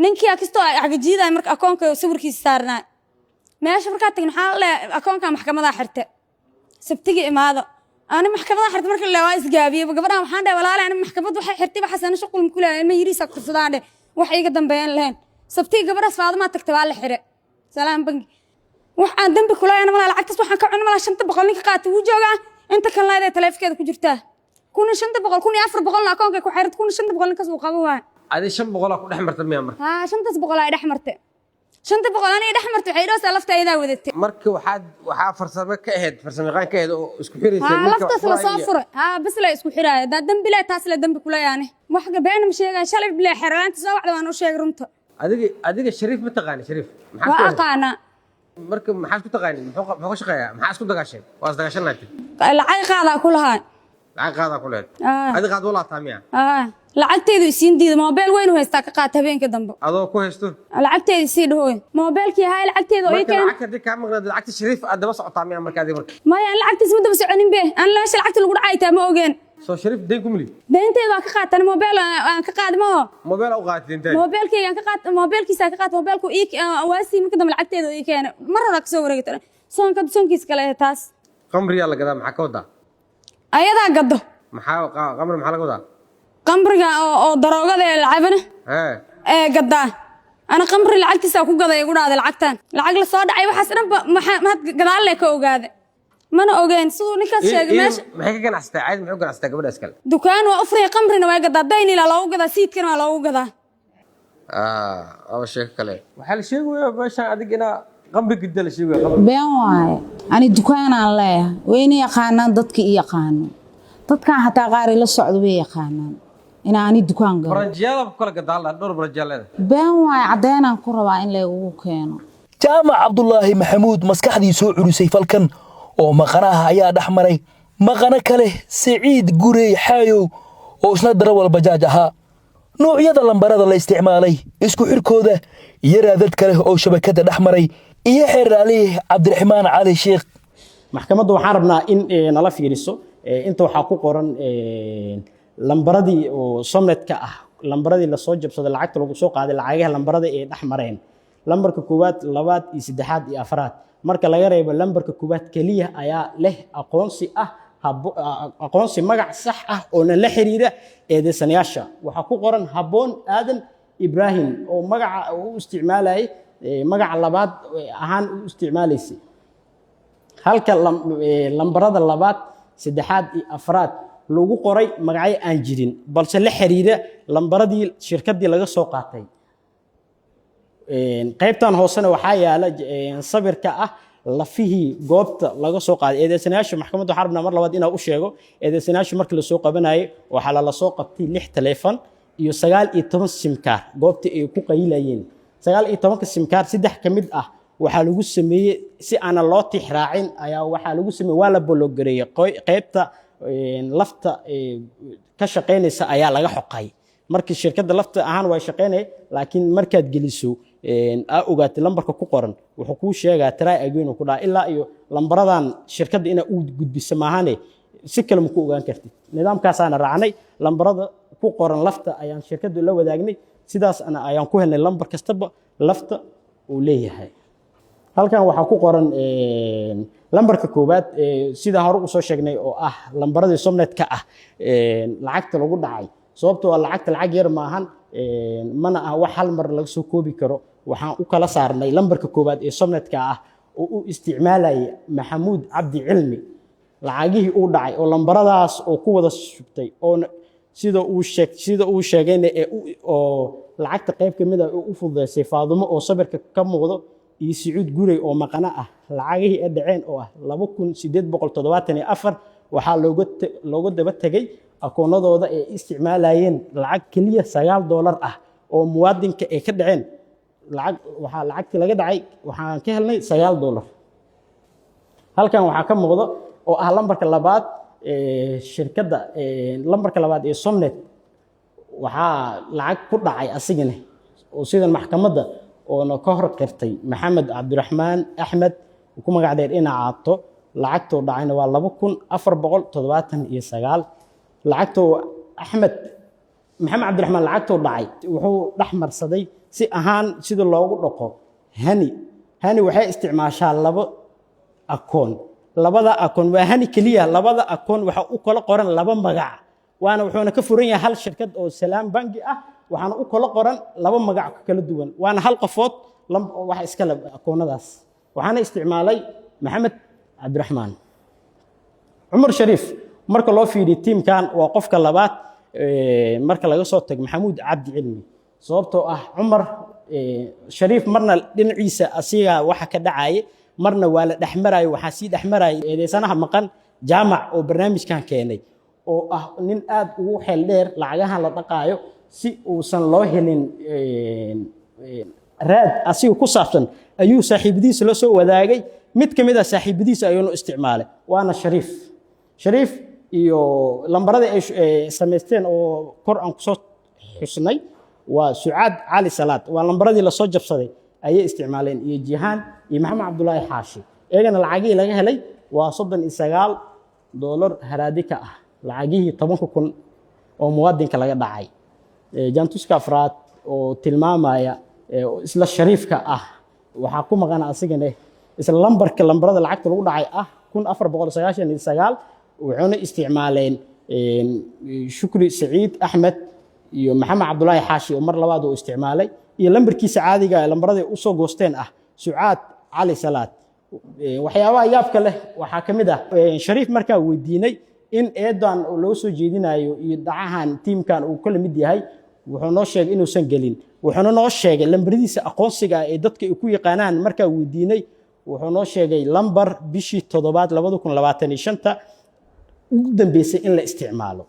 Speaker 1: ninkii akastoo agajiiday marka akoonka sawirkiisa saarnaa meesha marka tagna waxa la akoonka maxkamada xirtay sabtiga imaado ani maxkamada xirtay marka la waa isgaabiyay gabadhan waxaan dhahay walaal ani maxkamad waxay xirtay xasan shaqul ku leeyahay ma yiriisa kursadaan wax iga dambeeyaan lahayn sabtiga gabadhaas faadama tagtay waa la xiray salaam bangi waxaan dambi kula yana malaha lacagtaas waxaan ka cunay malaha 500 ninka qaatay wuu joogaa inta kan leedahay taleefkeeda ku jirtaa 500 akoonka ku xirtay 500 ninkaas uu qabo waa
Speaker 2: adi 500 ku dhex martay miyaa marka
Speaker 1: 500 ay dhex martay 500 ani dhex martay waxay dhoosa lafteeda wadatay
Speaker 2: marka waxa farsamo ka ahayd farsamayaqaan ka ahayd oo isku xiriisay
Speaker 1: ninka laftaas la soo furay bas la isku xiraay dambi la taas la dambi kula yaani wax been ma sheegan shalay bilaa xiralaanta soo wacda waan u sheegay runta adiga shariif ma taqaan shariif maxaa ku aqaana
Speaker 2: marka maxaa ku taqaan muxuu ka shaqeeyaa maxaa isku dagaashay waa isdagaashanaatay
Speaker 1: lacag qaada ku lahayn
Speaker 2: lacag qaada ku leed adiga qaad wala taamiya lacagteedu isiin diiday mobil weyn u haystaa ka qaata habeenka dambe adoo ku haysto
Speaker 1: lacagteedu sii dhaway mobilkii hay lacagteedu oo keen
Speaker 2: lacagta ka maqnaa lacagta shariif adaba socotaa miya marka adiga marka
Speaker 1: ma aan lacagtiis ma daba soconin be aan la lacagta lagu dhacaytaa ma ogeen
Speaker 2: soo shariif deyn kumli
Speaker 1: deynteedu waa ka qaatan mobil aan ka qaadmo
Speaker 2: mobil u qaatay deynteed
Speaker 1: mobilkii aan ka qaat mobilkiisa ka qaat mobilku waasi marka dambe lacagteedu ii keen mar hore ka soo wareegtay soonkiis kale taas
Speaker 2: qamriya la gadaa maxaa ka wadaa
Speaker 1: ayada gado
Speaker 2: qamri maxaa laga wadaa
Speaker 1: qamriga oo daroogada lacabana gadaa ana qamri lacagtiisa ku gaday ugu dhaaday lacagtan lacag la soo dhacay waxaas dhan ma gadaal le ka ogaade mana ogeen sidoo ninkaas sheegay meesha
Speaker 2: maxay ka ganacsatay caadi maxay ganacsatay gabadhaas kale
Speaker 1: dukaan waa ufriya qamrina waa gadaa dayn ila loogu gadaa siidkana waa loogu gadaa
Speaker 2: oo sheeg kale waxa la sheegayaa meesha adiga ina qamri gidda la sheegayaa
Speaker 3: been waaye ani dukaan aan leeyahay weyna yaqaanaan dadka i yaqaano dadkan hataa qaar la socdo way yaqaanaan ina ani dukaan galo
Speaker 2: barajiyada kala gadaal dhowr barajiyada
Speaker 3: been waaye cadeenan ku rabaa in la ugu keeno
Speaker 8: jaamac cabdullaahi maxamuud maskaxdii soo culisay falkan oo maqanaha ayaa dhex maray maqana kale Saciid Gurey Xaayow oo isna darawal bajaaj ahaa noocyada lambarada la isticmaalay isku xirkooda iyo raadad kale oo shabakada dhex maray iyo xeeraali Cabdiraxmaan Cali Sheekh
Speaker 11: maxkamaddu waxaan rabnaa in nala fiiriso inta waxa ku qoran lambaradii oo somnetka ah lambaradii la soo jabsaday lacagta lagu soo qaaday lacagaha lambarada ee dhex mareen lambarka koowaad labaad iyo saddexaad iyo afraad marka laga reebo lambarka koowaad kaliya ayaa leh aqoonsi ah aqoonsi magac sax ah oo la xiriira eedeysanayaasha waxaa ku qoran habboon aadan ibraahim oo magaca uu isticmaalayay magaca labaad ahaan u isticmaalaysay halka lambarada labaad saddexaad iyo afraad lagu qoray magacyo aan jirin balse la xiriira lambaradii shirkadii laga soo qaatay qaybtan hoosena waxaa yaala sawirka ah lafihii goobta laga soo qaaday eedeysanayaasha maxkamadda waxaa rabnaa mar labaad inaa u sheego eedeysanayaasha markii la soo qabanayay waxaa lala soo qabtay 6 taleefan iyo 19 simkaar goobta ay ku qaylayeen 19 simkaar 3 ka mid ah waxaa lagu sameeyey si aan loo tixraacin ayaa waxaa lagu sameeyey waa la bologareeyay qaybta lafta ka shaqeynaysa ayaa laga xoqay markii shirkadda lafta ahaan way shaqeynay laakiin markaad geliso ogaatay lambarka ku qoran wuxuu kuu sheegaa try again ku dhaa ilaa iyo lambaradan shirkadda ina uu gudbiso maahane si kale ma ku ogaan kartid nidaamkaasaana raacnay lambarada ku qoran lafta ayaan shirkadda la wadaagnay sidaas ayaan ku helnay lambar kastaba lafta uu leeyahay halkan waxaa ku qoran lambarka koowaad sida hore u soo sheegnay oo ah lambaradii somnetka ah lacagta lagu dhacay sababtoo ah lacagta lacag yar maahan mana ah wax hal mar laga soo koobi karo waxaan u kala saarnay lambarka koowaad ee somnetka ah oo u isticmaalayay maxamuud cabdi cilmi lacagihii uu dhacay oo lambaradaas oo ku wada shubtay oo sida uu sheegayna oo lacagta qayb ka mid ah u fududeysay faadumo oo sawirka ka muuqdo iyo Sacuud Guray oo maqana ah lacagihii ay dhaceen oo ah 2874 waxaa looga daba tagay akoonadooda ay isticmaalayeen lacag kaliya $9 ah oo muwaadinka ay ka dhaceen lacagtii laga dhacay waxaan ka helnay $9 halkan waxaa ka muuqdo oo ah lambarka labaad shirkadda lambarka labaad ee Somnet waxaa lacag ku dhacay asigana oo sidan maxkamadda oo ka hor qirtay maxamed cabdiraxmaan axmed ku magac dheer ina caato lacagtoo dhacayna waa 2479 lacagtoo axmed maxamed cabdiraxmaan lacagtoo dhacay wuxuu dhaxmarsaday si ahaan sida loogu dhaqo hani waxay isticmaashaa laba akoon labada akoon waa hani kaliya labada akoon waxa u kala qoran laba magac waana wuxuuna ka furan yahay hal shirkad oo salaam bangi ah waxaana u kala qoran laba magac kala duwan waana hal qafood waxa iska leh akoonadaas waxaana isticmaalay maxamed cabdiraxmaan cumar shariif marka loo fiiriyo tiimkan waa qofka labaad marka laga soo tago maxamuud cabdi cilmi sababtoo ah cumar shariif marna dhinaciisa asiga waxa ka dhacay marna waa la dhaxmarayo waxa si dhaxmarayo eedeysanaha maqan jaamac oo barnaamijkan keenay oo ah nin aad ugu xeel dheer lacagahan la dhaqaayo si uusan loo helin raad asiga ku saabsan ayuu saaxiibadiisa la soo wadaagay mid ka mid ah saaxiibadiisa ayuu isticmaalay waana shariif iyo lambarada ay sameysteen oo kor aan ku soo xusnay waa Sucaad Cali Salaad waa lambaradii la soo jabsaday ayay isticmaaleen iyo Jihaan iyo Maxamed Cabdullaahi Xaashi eegana lacagii laga helay waa $39 haraadika ah lacagii 10,000 oo muwaadinka laga dhacay jantuska afraad oo tilmaamaya isla shariifka ah waxa ku maqan asigana isla lambarada lacagta lagu dhacay ah 1499 wuxuuna isticmaaleen Shukri Saciid Axmed iyo Maxamed Cabdullaahi Xaashi oo mar labaad uu isticmaalay iyo lambarkiisa caadiga ah lambarada u soo goosteen ah Sucaad Cali Salaad waxyaabaha yaabka leh waxaa ka mid ah shariif markaa weydiinay in eedan loo soo jeedinayo iyo dhacahan tiimkan uu kala mid yahay wuxuu noo sheegay inuusan gelin wuxuuna noo sheegay lambaradiisa aqoonsiga ee dadka ay ku yaqaanaan markaa weydiinay wuxuu noo sheegay lambar bishii 7 2025 ugu dambeysay in la isticmaalo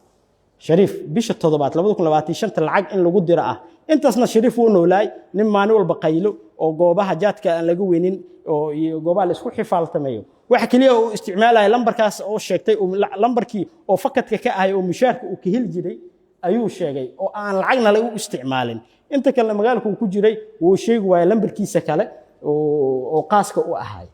Speaker 11: shariif bisha 7 2025 lacag in lagu diro ah intaasna shariif uu noolaay nin maalin walba qaylo oo goobaha jaadka aan laga weynin oo iyo goobaha la isku xifaaltamayo waxa kaliya uu isticmaalay lambarkaas oo sheegtay lambarkii oo fakadka ka ahay oo mushaarka uu ka heli jiray ayuu sheegay oo aan lacagna lagu isticmaalin inta kale magaalku ku jiray wuu sheegi waayay lambarkiisa kale oo qaaska u ahay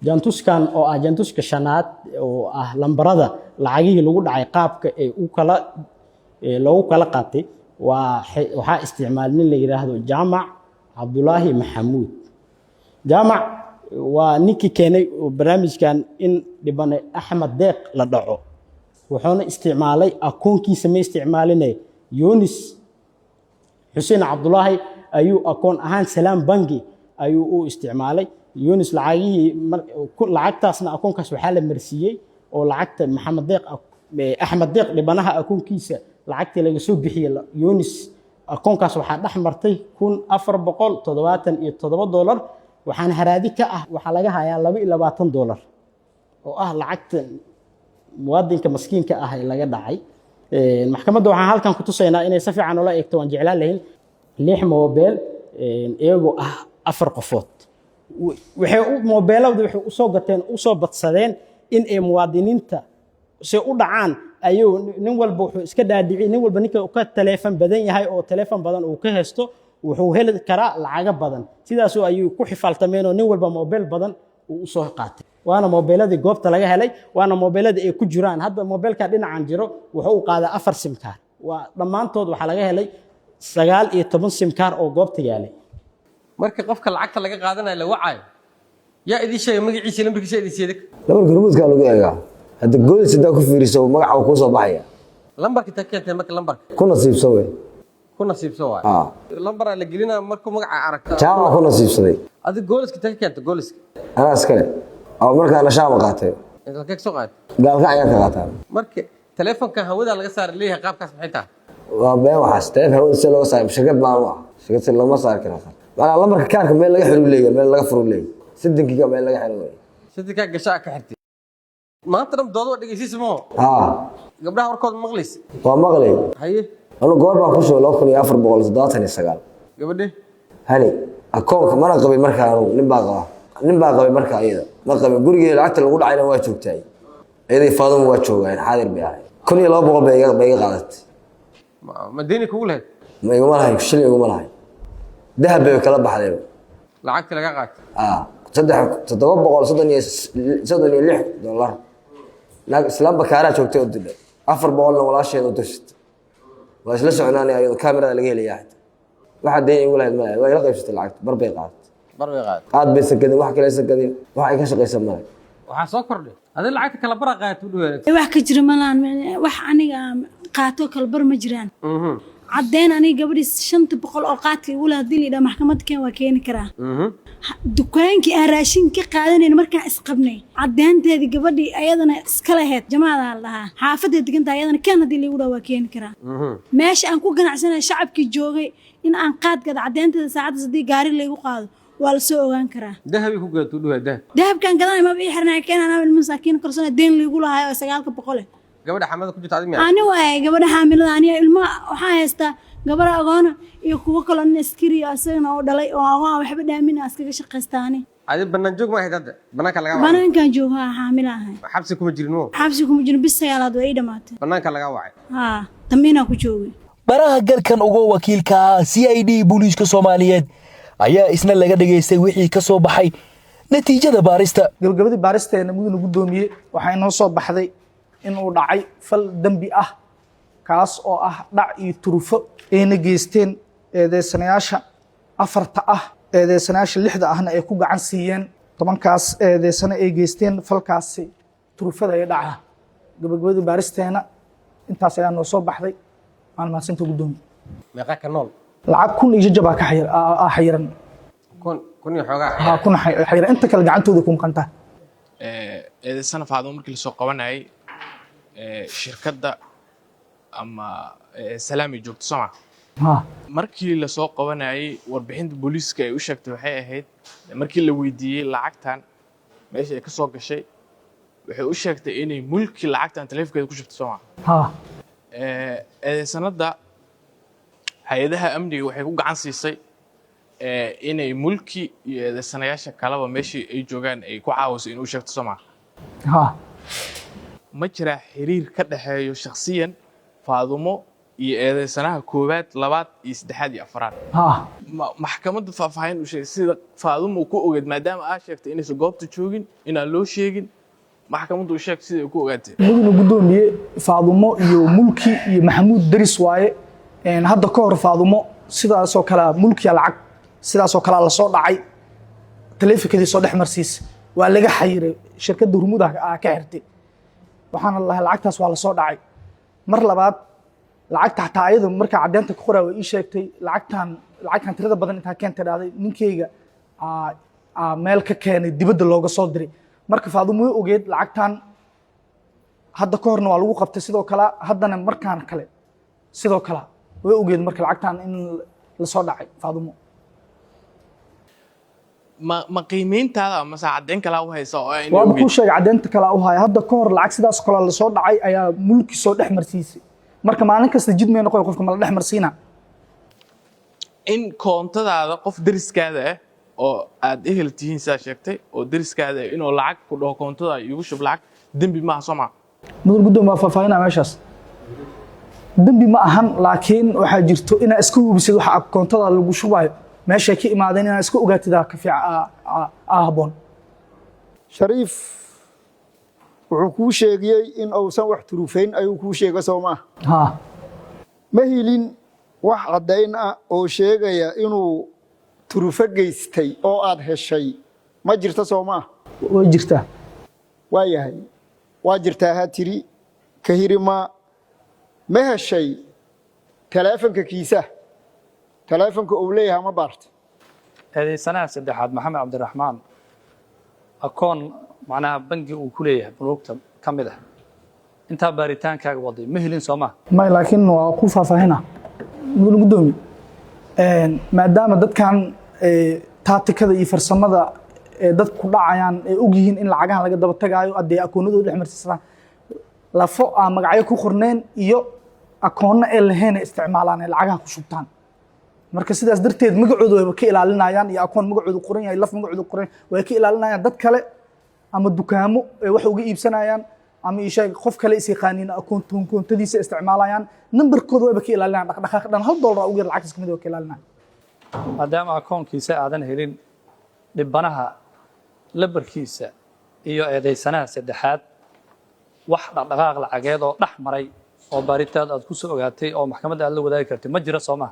Speaker 11: jantuskan oo ah jantuska shanaad oo ah lambarada lacagihii lagu dhacay qaabka ee loogu kala qaatay waxaa isticmaal nin la yiraahdo Jaamac Cabdullaahi Maxamuud Jaamac waa ninkii keenay barnaamijkan in dhibane Axmed Deeq la dhaco wuxuuna isticmaalay akoonkiisa ma isticmaalinay Yunis Xuseen Cabdullaahi ayuu akoon ahaan Salaam Bangi ayuu u isticmaalay Yunis lacagtaasna akoonkaas waxaa la marsiiyey oo lacagta Maxamed Deeq Axmed Deeq dhibanaha akoonkiisa lacagtii laga soo bixiyay Yunis akoonkaas waxaa dhex martay $477 waxaan haraadi ka ah waxaa laga hayaa $22 oo ah lacagta muwaadinka maskiinka ah ee laga dhacay maxkamadda waxaan halkan ku tusaynaa inay si fiican ula eegto waan jeclaan lahayn 6 mobile iyagoo ah 4 qofood waxay mobilada waxay u soo gateen u soo badsadeen in ay muwaadiniinta si u dhacaan ayuu nin walba wuxuu iska dhaadhicay nin walba ninka ka telefoon badan yahay oo telefoon badan uu ka haysto wuxuu heli karaa lacag badan sidaas oo ayuu ku xifaaltameen oo nin walba mobile badan uu soo qaatay waana mobiladii goobta laga helay waana mobiladii ay ku jiraan hadda mobilka dhinacan jiro wuxuu u qaadaa 4 sim card waa dhamaantood waxa laga helay 19 sim card oo goobta yaalay
Speaker 2: marka qofka lacagta laga qaadanayo la wacayo yaa idin sheegay magaciisa lambarkiisa idin sheeday
Speaker 6: lambarka ruudka lagu eegaa hadda gool sidaa ku fiiriso magaca uu ku soo baxaya
Speaker 2: lambarka takeentay marka lambarka
Speaker 6: ku nasiibsan way
Speaker 2: lambar la gelina markuu magaca aragto
Speaker 6: jaama ku nasiibsaday
Speaker 2: adiga gooliska takeentay gooliska
Speaker 6: ana iskale oo marka la shaama qaatay
Speaker 2: inta ka soo qaatay
Speaker 6: gaalka ayaa ka qaataa
Speaker 2: marka telefoonka hawada laga saar leeyahay qaabkaas maxay tahay
Speaker 6: waa been waxaas telefoon hawada si loo saaro shirkad baan waa shirkad si lama saar karo wala lambarka kaarka meel laga xiro leeyahay meel laga furo leeyahay sidinkiga meel laga xiro
Speaker 2: sidinka gashaa ka xirtay maanta dam doodo dhageysiismo gabdhaha warkood maqlis
Speaker 6: waa maqlay
Speaker 2: haye
Speaker 6: anu goor baan ku soo 2479
Speaker 2: gabadhe
Speaker 6: hani akoonka mana qabay markaa nin baa qabay markaa ayada ma qabay gurigeeda lacagta lagu dhacayna waa joogtay ayadii faadum waa joogaan xaadir bay ahay 1200 bay iga qaadatay
Speaker 2: ma deeni kugu lahayd
Speaker 6: ma iguma lahayn shilin iguma lahayn dahab bay kala baxday
Speaker 2: lacagta laga qaatay
Speaker 6: $736 naag islaam bakaara joogtay oo dilay 400 walaasheed oo dirtay waa isla soconaanay ayuu kaamirada laga helayaa waxa deyn igu lahayd ma waa ila qaybsatay lacagta bar bay qaad aad bay sakadeen wax kale sakadeen wax ay ka shaqeysan ma
Speaker 2: waxa soo kordhay adii lacagta kala bar qaato u dhoweeyay
Speaker 9: wax ka jira malaan wax aniga qaato kala bar ma jiraan cadeen aniga gabadhi 500 oo qaadkii ugu lahaa dilida maxkamad keen waa keeni karaa dukaankii aan raashin ka qaadanayna markaan isqabnay cadeenteedii gabadhi ayadana iska lahayd jamaada lahaa xaafadda diganta ayadana kan hadii lagu dhaw waa keeni karaa meesha aan ku ganacsanay shacabkii joogay in aan qaad gad cadeenteeda saacada hadii gaari lagu qaado waa la soo ogaan karaa
Speaker 2: dahabi ku gato dhuwa
Speaker 9: dahabkan gadanay ma bii xirnaa keenana masaakiin korsana deen lagu lahaa 900
Speaker 2: gabadha xamada ku jirta adiga
Speaker 9: ani waay gabadha xamilada ani ilma waxa haysta gabadha agoona iyo kuwa kale in askari asagana oo dhalay oo aan waxba dhaamin askaga shaqaystaani
Speaker 2: adi banaan joog ma haydada banaanka laga wacay
Speaker 9: banaanka jooga xamilahay
Speaker 2: xabsi kuma jirno
Speaker 9: xabsi kuma jirno bis sayaalad way dhamaatay
Speaker 2: banaanka laga wacay
Speaker 9: tamina ku joogay
Speaker 8: baraha galkan uga wakiilka CID booliiska Soomaaliyeed ayaa isna laga dhageystay wixii ka soo baxay natiijada baarista
Speaker 12: gabagabadii baaristeena mudana gudoomiye waxay noo soo baxday in uu dhacay fal dambi ah kaas oo ah dhac iyo turufo ayna geysteen eedeysanayaasha 4 ah eedeysanayaasha 6 ahna ay ku gacan siiyeen 10kaas eedeysana ay geysteen falkaasi turufada ay dhaca gabagabadii baaristeena intaas ayaa noo soo baxday maalmahaanta gudoomiye
Speaker 2: meeqa ka nool
Speaker 12: lacag kun iyo jajaba ka xayiran
Speaker 2: kun iyo xogaa
Speaker 12: kun xayiran inta kale gacantooda ku maqanta
Speaker 13: eedeysana faado markii la soo qabanayay shirkadda ama salaami joogto Soomaa markii la soo qabanayay warbixinta booliiska ay u sheegtay waxay ahayd markii la weydiiyay lacagtan meesha ay ka soo gashay waxay u sheegtay inay mulki lacagtan taleefankeeda ku shubtay Soomaa eedeysanada hay'adaha amniga waxay ku gacan siisay inay mulki iyo eedeysanayaasha kalaba meeshii ay joogaan ay ku caawiso inuu sheegto Soomaa ma jira xiriir ka dhaxeeyo shakhsiyan faadumo iyo eedeysanaha koowaad labaad iyo saddexaad iyo afraad maxkamadda faahfaahin u sheegay sida faadumo ku ogeed maadaama aad sheegtay inaysan goobta joogin inaan loo sheegin maxkamaddu u sheeg sida ku ogaatay
Speaker 12: mudana gudoomiye faadumo iyo mulki iyo maxamuud daris waaye hadda ka hor faadumo sidaas oo kala mulki lacag sidaas oo kala la soo dhacay taleefankadii soo dhex marsiisay waa laga xayiray shirkadda hormuud ka xirtay waxaana lahaa lacagtaas waa lasoo dhacay mar labaad lacagta xataa ayada markaa caddeynta ku qoraa way ii sheegtay lacagtan tirada badan intaa keentay dhahday ninkeyga meel ka keenay dibadda looga soo diray marka Faadumo way ogeed lacagtan hadda ka horna waa lagu qabtay sidoo kale haddana markaan kale sidoo kale way ogeed marka lacagtan in la soo dhacay Faadumo
Speaker 13: ma qiimeyntaada ama caddeyn kale u hayso oo ay
Speaker 12: waa ku sheegay caddeynta kale u haya hadda ka hor lacag sidaas kale la soo dhacay ayaa mulki soo dhex marsiisay marka maalin kasta jid meel qof qofka ma la dhex marsiina
Speaker 13: in koontadaada qof dariskaada ah oo aad ehel tihiin saa sheegtay oo dariskaada inuu lacag ku dhaho koontada igu shub lacag dambi ma aha Soomaa
Speaker 12: mudan gudoomiye faahfaahinaa meeshaas dambi ma ahan laakiin waxaa jirto inaa iska hubisid waxa koontada lagu shubayo meesha ka imaadeen inaa iska ogaatid ka fiican habboon
Speaker 14: Shariif wuxuu kuu sheegay in uusan wax turufayn ayuu kuu sheegay Soomaa ma helin wax caddayn ah oo sheegaya inuu turufa geystay oo aad heshay ma jirto Soomaa
Speaker 12: way jirtaa
Speaker 14: waayahay waa jirtaa ha tiri ka hirima ma heshay taleefanka kiisa taleefanka uu leeyahay ma baartay
Speaker 15: eedeysanaha saddexaad Maxamed Cabdiraxmaan akoon macnaha bangi uu ku leeyahay bunuugta ka mid ah inta baaritaankaaga waday ma helin Soomaa
Speaker 12: ma laakiin waa ku faahfaahina mudan gudoomiye maadaama dadkan taatikada iyo farsamada dad ku dhacayaan ay og yihiin in lacagahan laga daba tagaayo aday akoonadooda dhex marsiisaan lafo aan magacyo ku qorneen iyo akoonno ee lahayn isticmaalaan lacagaha ku shubtaan marka sidaas darteed magacooda way ka ilaalinayaan iyo akoon magacooda qoran yahay laf magacooda qoran way ka ilaalinayaan dad kale ama dukaamo wax uga iibsanayaan ama ishay qof kale is yaqaaniin akoontadiisa isticmaalayaan numberkooda way ka ilaalinayaan dhaqdhaqaaq dhan $1 ugu yar lacagtiisa kamid way ka ilaalinayaan
Speaker 15: maadaama akoonkiisa aadan helin dhibanaha labarkiisa iyo eedeysanaha saddexaad wax dhaqdhaqaaq lacageed oo dhex maray oo baaritaad aad ku soo ogaatay oo maxkamadda aad la wadaagi kartay ma jira Soomaa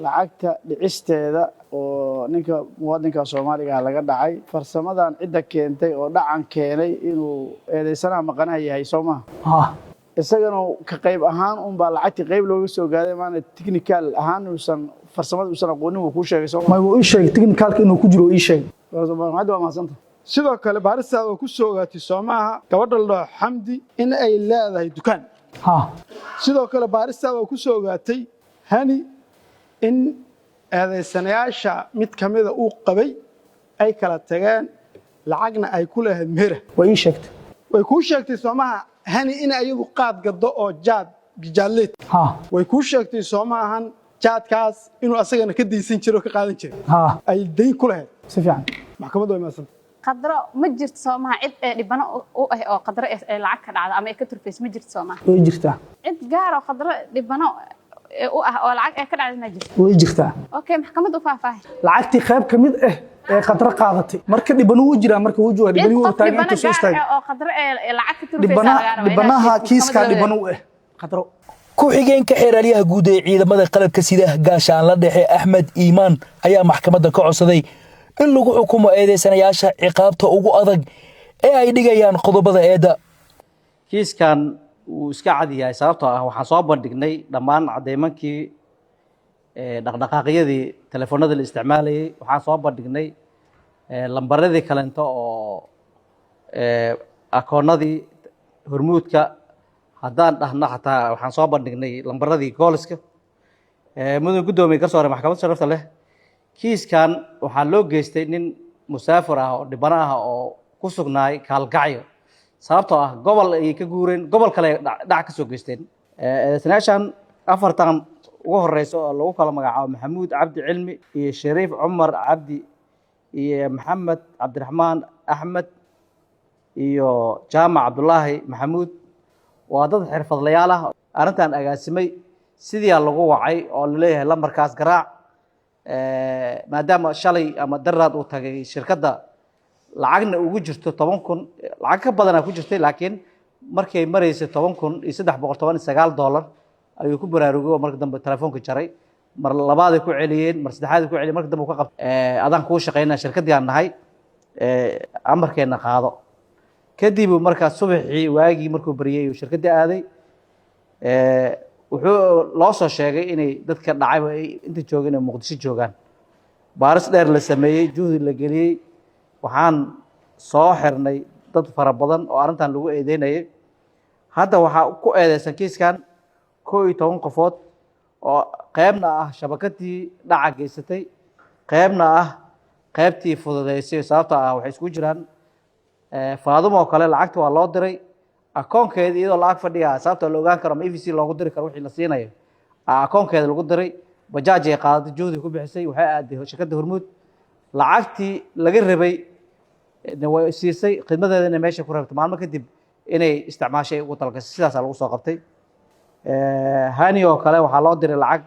Speaker 16: lacagta dhicisteeda oo ninka muwaadinka Soomaaliga laga dhacay farsamadan cidda keentay oo dhacan keenay inuu eedeysanaha maqanaha yahay Soomaa isagana ka qayb ahaan baa lacagti qayb looga soo gaaday maana technical ahaan uusan farsamada uusan aqoonin uu ku sheegay Soomaa
Speaker 12: uu sheegay technicalka inuu ku jiro ii sheegay
Speaker 16: hadda waa maasanta sidoo kale baaristaada oo ku soo ogaatay Soomaa gabadha la Xamdi in ay leedahay dukaan sidoo kale baaristaada oo ku soo ogaatay hani in eedeysanayaasha mid kamida uu qabay ay kala tageen lacagna ay ku leeyahay meher way ku sheegtay Soomaa hani in ayagu qaad gado oo jaadleed way ku sheegtay Soomaahan jaadkaas inuu asagana ka deysan jiro ka qaadan jiray ay deyn ku lahayd
Speaker 12: si fiican
Speaker 16: maxkamaddu way maasan
Speaker 17: qadro ma jirto Soomaa cid dhibano u ah oo qadro lacag ka dhacda ama ay ka turfays ma jirto Soomaa
Speaker 12: way jirtaa
Speaker 17: cid gaar oo qadro dhibano oo ah oo lacag ay ka dhacday ma jirto
Speaker 12: way jirtaa
Speaker 17: okay maxkamaddu faahfaahin
Speaker 12: lacagtii qayb kamid ah ee qadro qaadatay marka dhibano uu jiraa marka uu jooga dhibano uu taagan inta soo istaagay
Speaker 17: oo qadro lacag ka turfays
Speaker 12: dhibanaha kiiska dhibano u ah qadro
Speaker 8: ku-xigeenka xeeralyaha guud ee ciidamada qalabka sida gaashaan la dhexe Axmed Iimaan ayaa maxkamadda ka codsaday in lagu xukumo eedeysanayaasha ciqaabta ugu adag ee ay dhigayaan qodobada eeda
Speaker 18: kiiskan uu iska cad yahay sababtoo ah waxaan soo bandhignay dhammaan cadeymankii dhaqdhaqaaqyadii telefoonada la isticmaalayay waxaan soo bandhignay lambaradii kalento oo akoonadii hormuudka haddaan dhahno xataa waxaan soo bandhignay lambaradii gooliska mudan gudoomiye garsoore maxkamadda sharafta leh kiiskan waxaa loo geystay nin musaafir ah oo dhibano ah oo ku sugnaay kaalgacyo sababtoo ah gobol ay ka guureen gobol kale dhac ka soo geysteen eedeysanayaashan afartan ugu horeysa oo lagu kala magacaabo Maxamuud Cabdi Cilmi iyo Shariif Cumar Cabdi iyo Maxamed Cabdiraxmaan Axmed iyo Jaamac Cabdullaahi Maxamuud waa dad xirfadlayaal ah arrintan agaasimay sidii lagu wacay oo la leeyahay lambarkaas garaac maadaama shalay ama daraad uu tagay shirkadda lacagna ugu jirto 10,000 lacag ka badan ku jirtay laakiin markay mareysay $10,319 ayuu ku baraarugay oo markii dambe telefoonka jaray mar labaaday ku celiyeen mar saddexaaday ku celiyeen marka dambe uu ka qabtay adaan kuu shaqaynaa shirkaddii aan nahay amarkeenna qaado kadib markaa subaxii waagii markuu baryay uu shirkaddii aaday wuxuu loo soo sheegay inay dadka dhacayba ay inta joogeen inay muqdisho joogaan baaris dheer la sameeyey juhdi la geliyey waxaan soo xirnay dad fara badan oo arrintan lagu eedeynayay hadda waxaa ku eedeysan kiiskan 11 qofood oo qaybna ah shabakadii dhaca geysatay qaybna ah qaybtii fududeysay sababtoo ah waxay isku jiraan Faadumo oo kale lacagta waa loo diray akoonkeeda iyadoo lacag fadhiya sababtoo la ogaan karo ama EVC loogu diri karo wixii la siinayo akoonkeeda lagu diray bajaaj ay qaadatay juhdi ku bixisay waxay aaday shirkadda Hormuud lacagtii laga rabay way siisay khidmadeedana meesha ku rabtay maalmo kadib inay isticmaashay ugu talgashay sidaas lagu soo qabtay hani oo kale waxaa loo diray lacag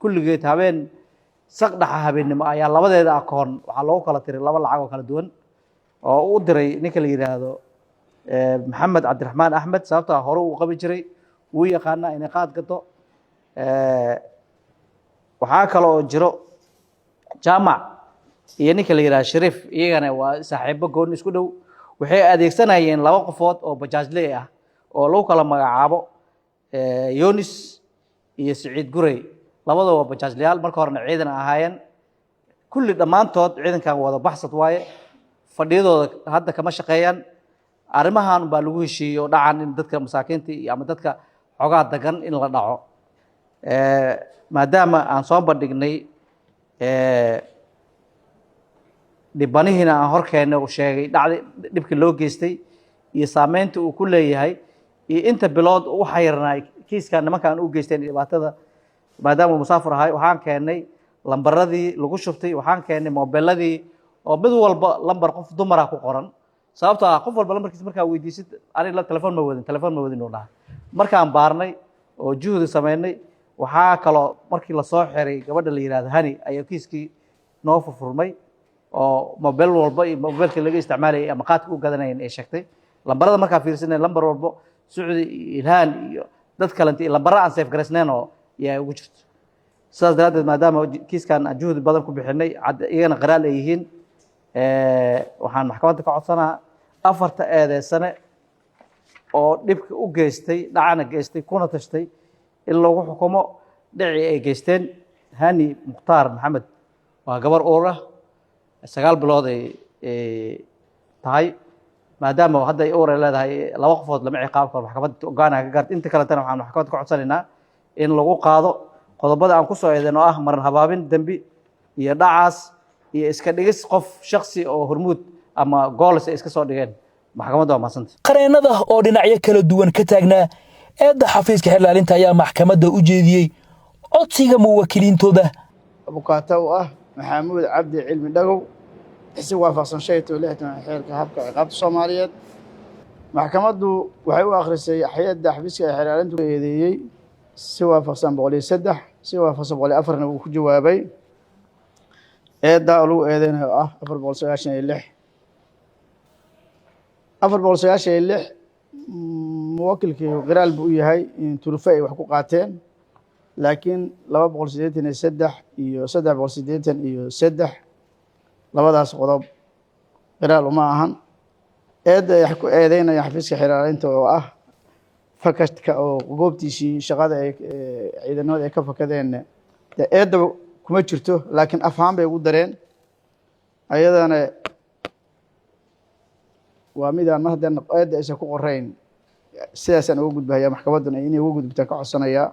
Speaker 18: kulligeed habeen saqdhaxa habeenimo ayaa labadeeda akoon waxaa loogu kala tiray laba lacag oo kala duwan oo u diray ninka la yiraahdo maxamed cabdiraxmaan axmed sababtoo hore uu qabi jiray wuu yaqaanaa inay qaad gato waxaa kale oo jiro jaamac iyo ninka la yiraahdo shariif iyagana waa saaxiibo gooni isku dhow waxay adeegsanayeen laba qofood oo bajaajley ah oo lagu kala magacaabo Yonis iyo Saciid Gurey labadaba waa bajaajlayaal marka horena ciidan ahaayeen kulli dhammaantood ciidankan wada baxsad waaye fadhiyadooda hadda kama shaqeeyaan arrimahan baa lagu heshiiyey oo dhacan in dadka masaakiinta ama dadka xogaa dagan in la dhaco maadaama aan soo bandhignay dhibanihiina aan horkeena uu sheegay dhibkii loo geystay iyo saameynta uu ku leeyahay iyo inta bilood u xayirnay kiiskan nimankan u geysteen dhibaatada maadaama uu musaafir ahay waxaan keenay lambaradii lagu shubtay waxaan keenay moobeeladii oo mid walba lambar qof dumar ah ku qoran sababtoo ah qof walba lambarkiisa markaa weydiisid aniga telefoon ma wadin uu dhahay markaan baarnay oo juhdi sameynay waxaa kaloo markii la soo xiray gabadha la yiraahdo hani ayaa kiiskii noo furfurmay oo mobile walba iyo mobilka laga isticmaalayay ama qaadka u gadanayeen ay sheegtay lambarada markaa fiirsanay lambar walba Saudi Ilhaan iyo dad kale intii lambara aan safe garaysneen oo yaa ugu jirto sidaas daraadeed maadaama kiiskan aan juhdi badan ku bixinay iyagana qaraal ay yihiin waxaan maxkamadda ka codsanaa afarta eedeysane oo dhibka u geystay dhacana geystay kuna tashtay in lagu xukumo dhici ay geysteen hani mukhtaar maxamed waa gabar uur ah 9 bilood ay tahay maadaama hadda ay uur leedahay laba qofood lama ciqaab karo maxkamadda ogaanaha ka gaartay inta kale tan waxaan maxkamadda ka codsanaynaa in lagu qaado qodobada aan ku soo eedeeno ah maran habaabin dambi iyo dhacaas iyo iska dhigis qof shakhsi oo Hormuud ama goolis ay iska soo dhigeen maxkamadda waa maasanta
Speaker 8: qareennada oo dhinacyo kala duwan ka taagnaa eedda xafiiska xilaalinta ayaa maxkamadda u jeediyey codsiga muwakkiliintooda
Speaker 19: abukaata u ah maxamuud cabdi cilmi dhagow si waafaqsan shayto 60 xeerka habka ciqaabta Soomaaliyeed maxkamaddu waxay u akhrisay hay'adda xafiiska xilaalinta eedeeyay si waafaqsan 103 si waafaqsan 104 uu ku jawaabay eedda lagu eedeynayo ah 496 muwakkilkii qiraal buu yahay in turfa ay wax ku qaateen laakiin 283 iyo 383 labadaas qodob qiraal uma ahan eedda ay ku eedeynayaan xafiiska xilaalinta oo ah fakadka oo goobtiisii shaqada ay ciidanada ay ka fakadeen eedda kuma jirto laakiin afhaan bay ugu dareen ayadana waa midaan ma haddana eedda aysan ku qorayn sidaasaan uga gudbahaya maxkamadduna inay uga gudubtaan ka codsanayaa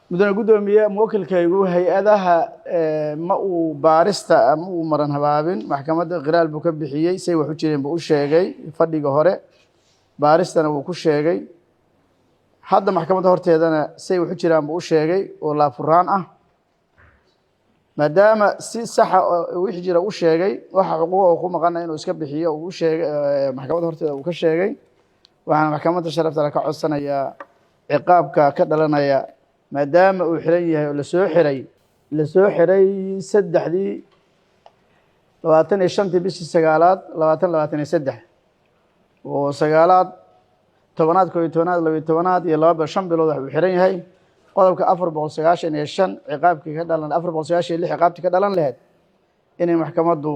Speaker 19: mudane guddoomiye muwakkilkaygu hay-adaha ma uu baarista ama uu maran habaabin maxkamadda qiraal buu ka bixiyey say wax u jireen buu u sheegay fadhiga hore baaristana wuu ku sheegay hadda maxkamadda horteedana say wax u jiraan buu u sheegay oo laafuraan ah maadaama si saxa wixii jira u sheegay waxa xuquuq oo ku maqan inuu iska bixiyo uu sheegay maxkamadda horteeda uu ka sheegay waxaan maxkamadda sharafta ka codsanayaa ciqaabka ka dhalanaya maadaama uu xiran yahay oo la soo xiray 25 bishii 9aad 2023 oo 9aad 10aad 11aad 12aad iyo 5 bilood wax uu xiran yahay qodobka 495 ciqaabkii ka dhalan 496 ciqaabtii ka dhalan lahayd inay maxkamaddu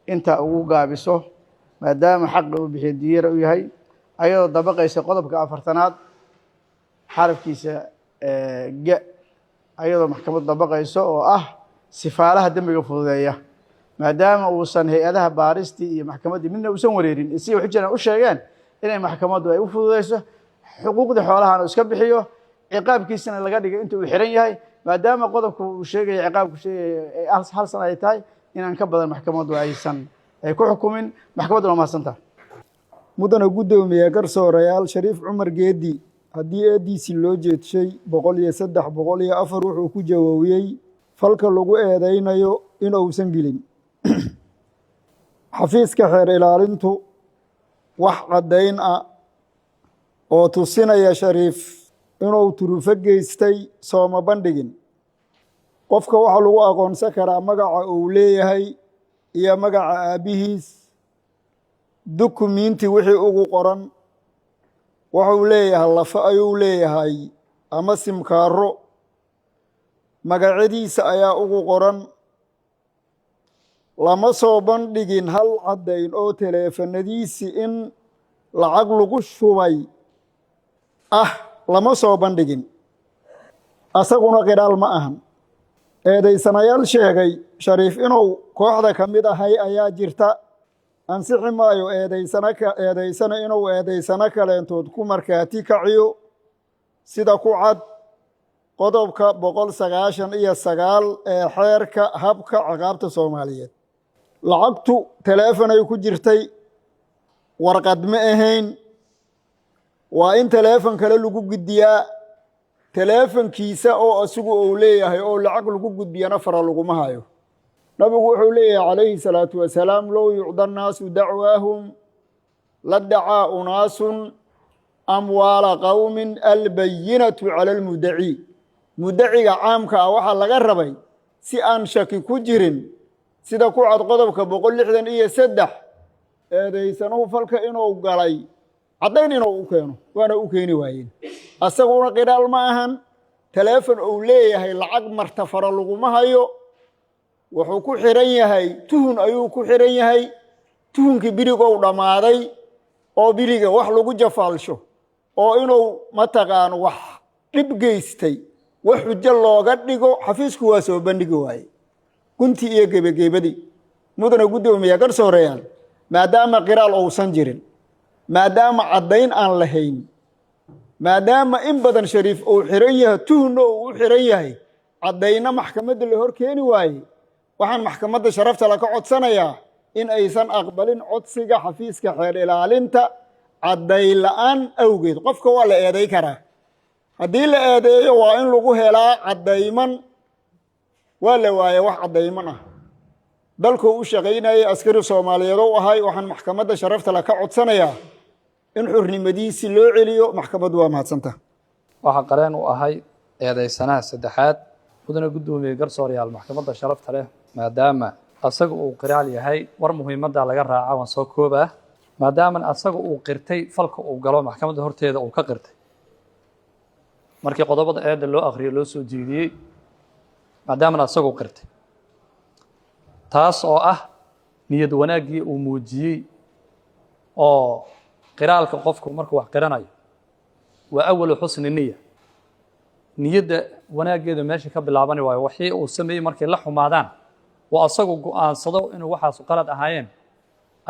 Speaker 19: inta ugu gaabiso maadaama xaqi uu bixiyo diyaar u yahay ayadoo dabaqaysa qodobka 4aad xarafkiisa ga ayadoo maxkamaddu dabaqayso oo ah sifaalaha dambiga fududeeya maadaama uusan hay'adaha baaristii iyo maxkamaddii midna uusan wareerin si wax jiraan u sheegeen inay maxkamaddu ay u fududeyso xuquuqda xoolahan iska bixiyo ciqaabkiisana laga dhigay inta uu xiran yahay maadaama qodobku uu sheegay ciqaabku sheegay hal sano ay tahay inaan ka badan maxkamaddu aysan ay ku xukumin maxkamaddu waa mahadsantahay
Speaker 14: mudana guddoomiye garsoorayaal Shariif Cumar Geedi haddii eediisi loo jeedshay 103 104 wuxuu ku jawaabiyey falka lagu eedeynayo in uusan gelin xafiiska xeer ilaalintu wax caddayn ah oo tusinaya Shariif inuu turufo geystay sooma bandhigin qofka waxa lagu aqoonsan karaa magaca uu leeyahay iyo magaca aabihiis dukumiinti wixii ugu qoran wuxuu leeyahay lafa ayuu leeyahay ama simkaaro magacyadiisa ayaa ugu qoran lama soo bandhigin hal caddayn oo taleefanadiisi in lacag lagu shubay lama soo bandhigin asaguna qiraal ma ahan eedaysanayaal sheegay Shariif inuu kooxda ka mid ahay ayaa jirta ansixi maayo eedaysana inuu eedaysana kaleentood ku markaati kaciyo sida ku cad qodobka 199 ee xeerka habka ciqaabta Soomaaliyeed lacagtu taleefan ay ku jirtay warqad ma ahayn waa in taleefan kale lagu gudbiyaa taleefankiisa oo asigu uu leeyahay oo lacag lagu gudbiyana fara laguma hayo nabigu wuxuu leeyahay calayhi salaatu wasalaam low yucda annaasu dacwaahum la dacaa unaasun amwaala qawmin albayinatu cala almudaci mudaciga caamka ah waxaa laga rabay si aan shaki ku jirin sida ku cad qodobka 163 eedaysanuhu falka inuu galay caddayn inuu u keeno waana u keeni waayeen asaguna qiraal ma ahan taleefan uu leeyahay lacag marta fara laguma hayo wuxuu ku xiran yahay tuhun ayuu ku xiran yahay tuhunkii birigow dhammaaday oo biriga wax lagu jafaalsho oo inuu mataqaan wax dhib geystay wax xujo looga dhigo xafiisku waa soo bandhigi waaye gunti iyo gebagebadii mudana guddoomiye garsoorayaal maadaama qiraal uusan jirin maadaama caddayn aan lahayn maadaama in badan Shariif uu xiran yahay tuhunna uu u xiran yahay caddayna maxkamadda la hor keeni waaye waxaan maxkamadda sharafta la ka codsanayaa in aysan aqbalin codsiga xafiiska xeer ilaalinta caddayn la'aan awgeed qofka waa la eeday karaa haddii la eedeeyo waa in lagu helaa caddayman waa la waaye wax caddayman ah dalkuu u shaqaynayay askari Soomaaliyeed oo ahay waxaan maxkamadda sharafta la ka codsanayaa in xurnimadiisi loo celiyo maxkamaddu waa mahadsantahay
Speaker 15: waxa qareen u ahay eedaysanaha saddexaad mudana guddoomiye garsoorayaal maxkamadda sharafta leh maadaama asaga uu qiraal yahay war muhiimadda laga raaca waan soo koobaa maadaama asaga uu qirtay falka uu galo maxkamadda horteeda uu ka qirtay markii qodobada eedda loo akhriyo loo soo jeediyey maadaama asaga uu qirtay taas oo ah niyad wanaaggii uu muujiyey oo qiraalka qofku markuu wax qiranayo waa awalu xusni niya niyadda wanaaggeedu meesha ka bilaaban waayo wixii uu sameeyey markay la xumaadaan oo asagu go'aansado inuu waxaas qalad ahaayeen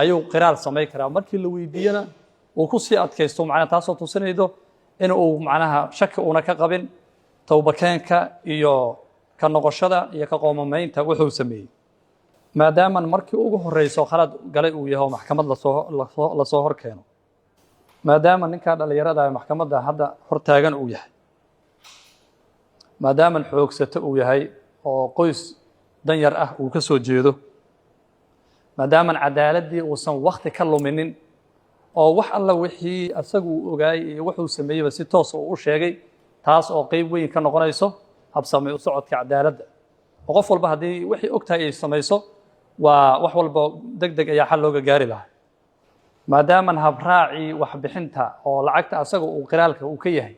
Speaker 15: ayuu qiraal samayn karaa markii la weydiiyana uu ku sii adkaysto macnaha taasoo tusinaydo in uu macnaha shaki una ka qabin tawbakeenka iyo ka noqoshada iyo ka qoomamaynta wuxuu sameeyey maadaama markii ugu horeyso khalad galay uu yahay maxkamad la soo hor keeno maadaama ninka dhalinyarada maxkamadda hadda hor taagan uu yahay maadaama xoogsato uu yahay oo qoys danyar ah uu ka soo jeedo maadaama cadaaladii uusan waqti ka luminin oo wax alla wixii asagu uu ogaay iyo wuxuu sameeyay si toos ah u sheegay taas oo qayb weyn ka noqonayso habsamay u socodka cadaaladda oo qof walba hadii wixii ogtahay ay samayso waa wax walba degdeg ayaa xal looga gaari lahaa maadaama habraaci wax bixinta oo lacagta asaga uu qiraalka uu ka yahay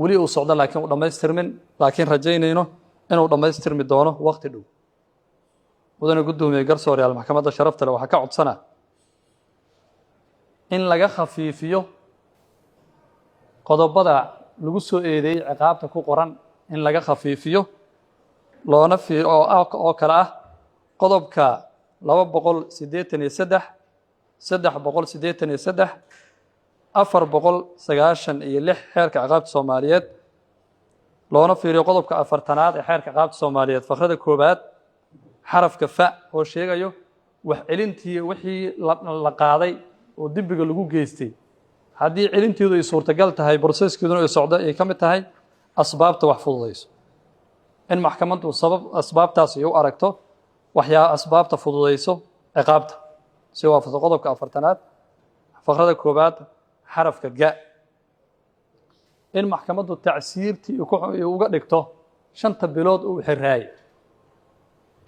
Speaker 15: weli uu socdo laakiin uu dhammaystirmin laakiin rajaynayno inuu dhammaystirmi doono waqti dhow mudane guddoomiye garsooreyaal maxkamadda sharafta leh waxaa ka codsanaa in laga khafiifiyo qodobada lagu soo eedeeyey ciqaabta ku qoran in laga khafiifiyo loona oo kale ah qodobka 283 383 496 xeerka ciqaabta Soomaaliyeed loona fiiriyo qodobka 4tanaad ee xeerka ciqaabta Soomaaliyeed fakrada koobaad xarafka fa oo sheegayo wax celintii wixii la qaaday oo dibbiga lagu geystay haddii celinteedu ay suurtagal tahay processkeeduna ay socdo ay ka mid tahay asbaabta wax fududayso in maxkamaddu asbaabtaas ay u aragto waxyaa asbaabta fududayso ciqaabta si waafaqsan qodobka 4tanaad fakrada koobaad xarafka ga in maxkamaddu tacsiirtii uga dhigto 5 bilood uu xiraay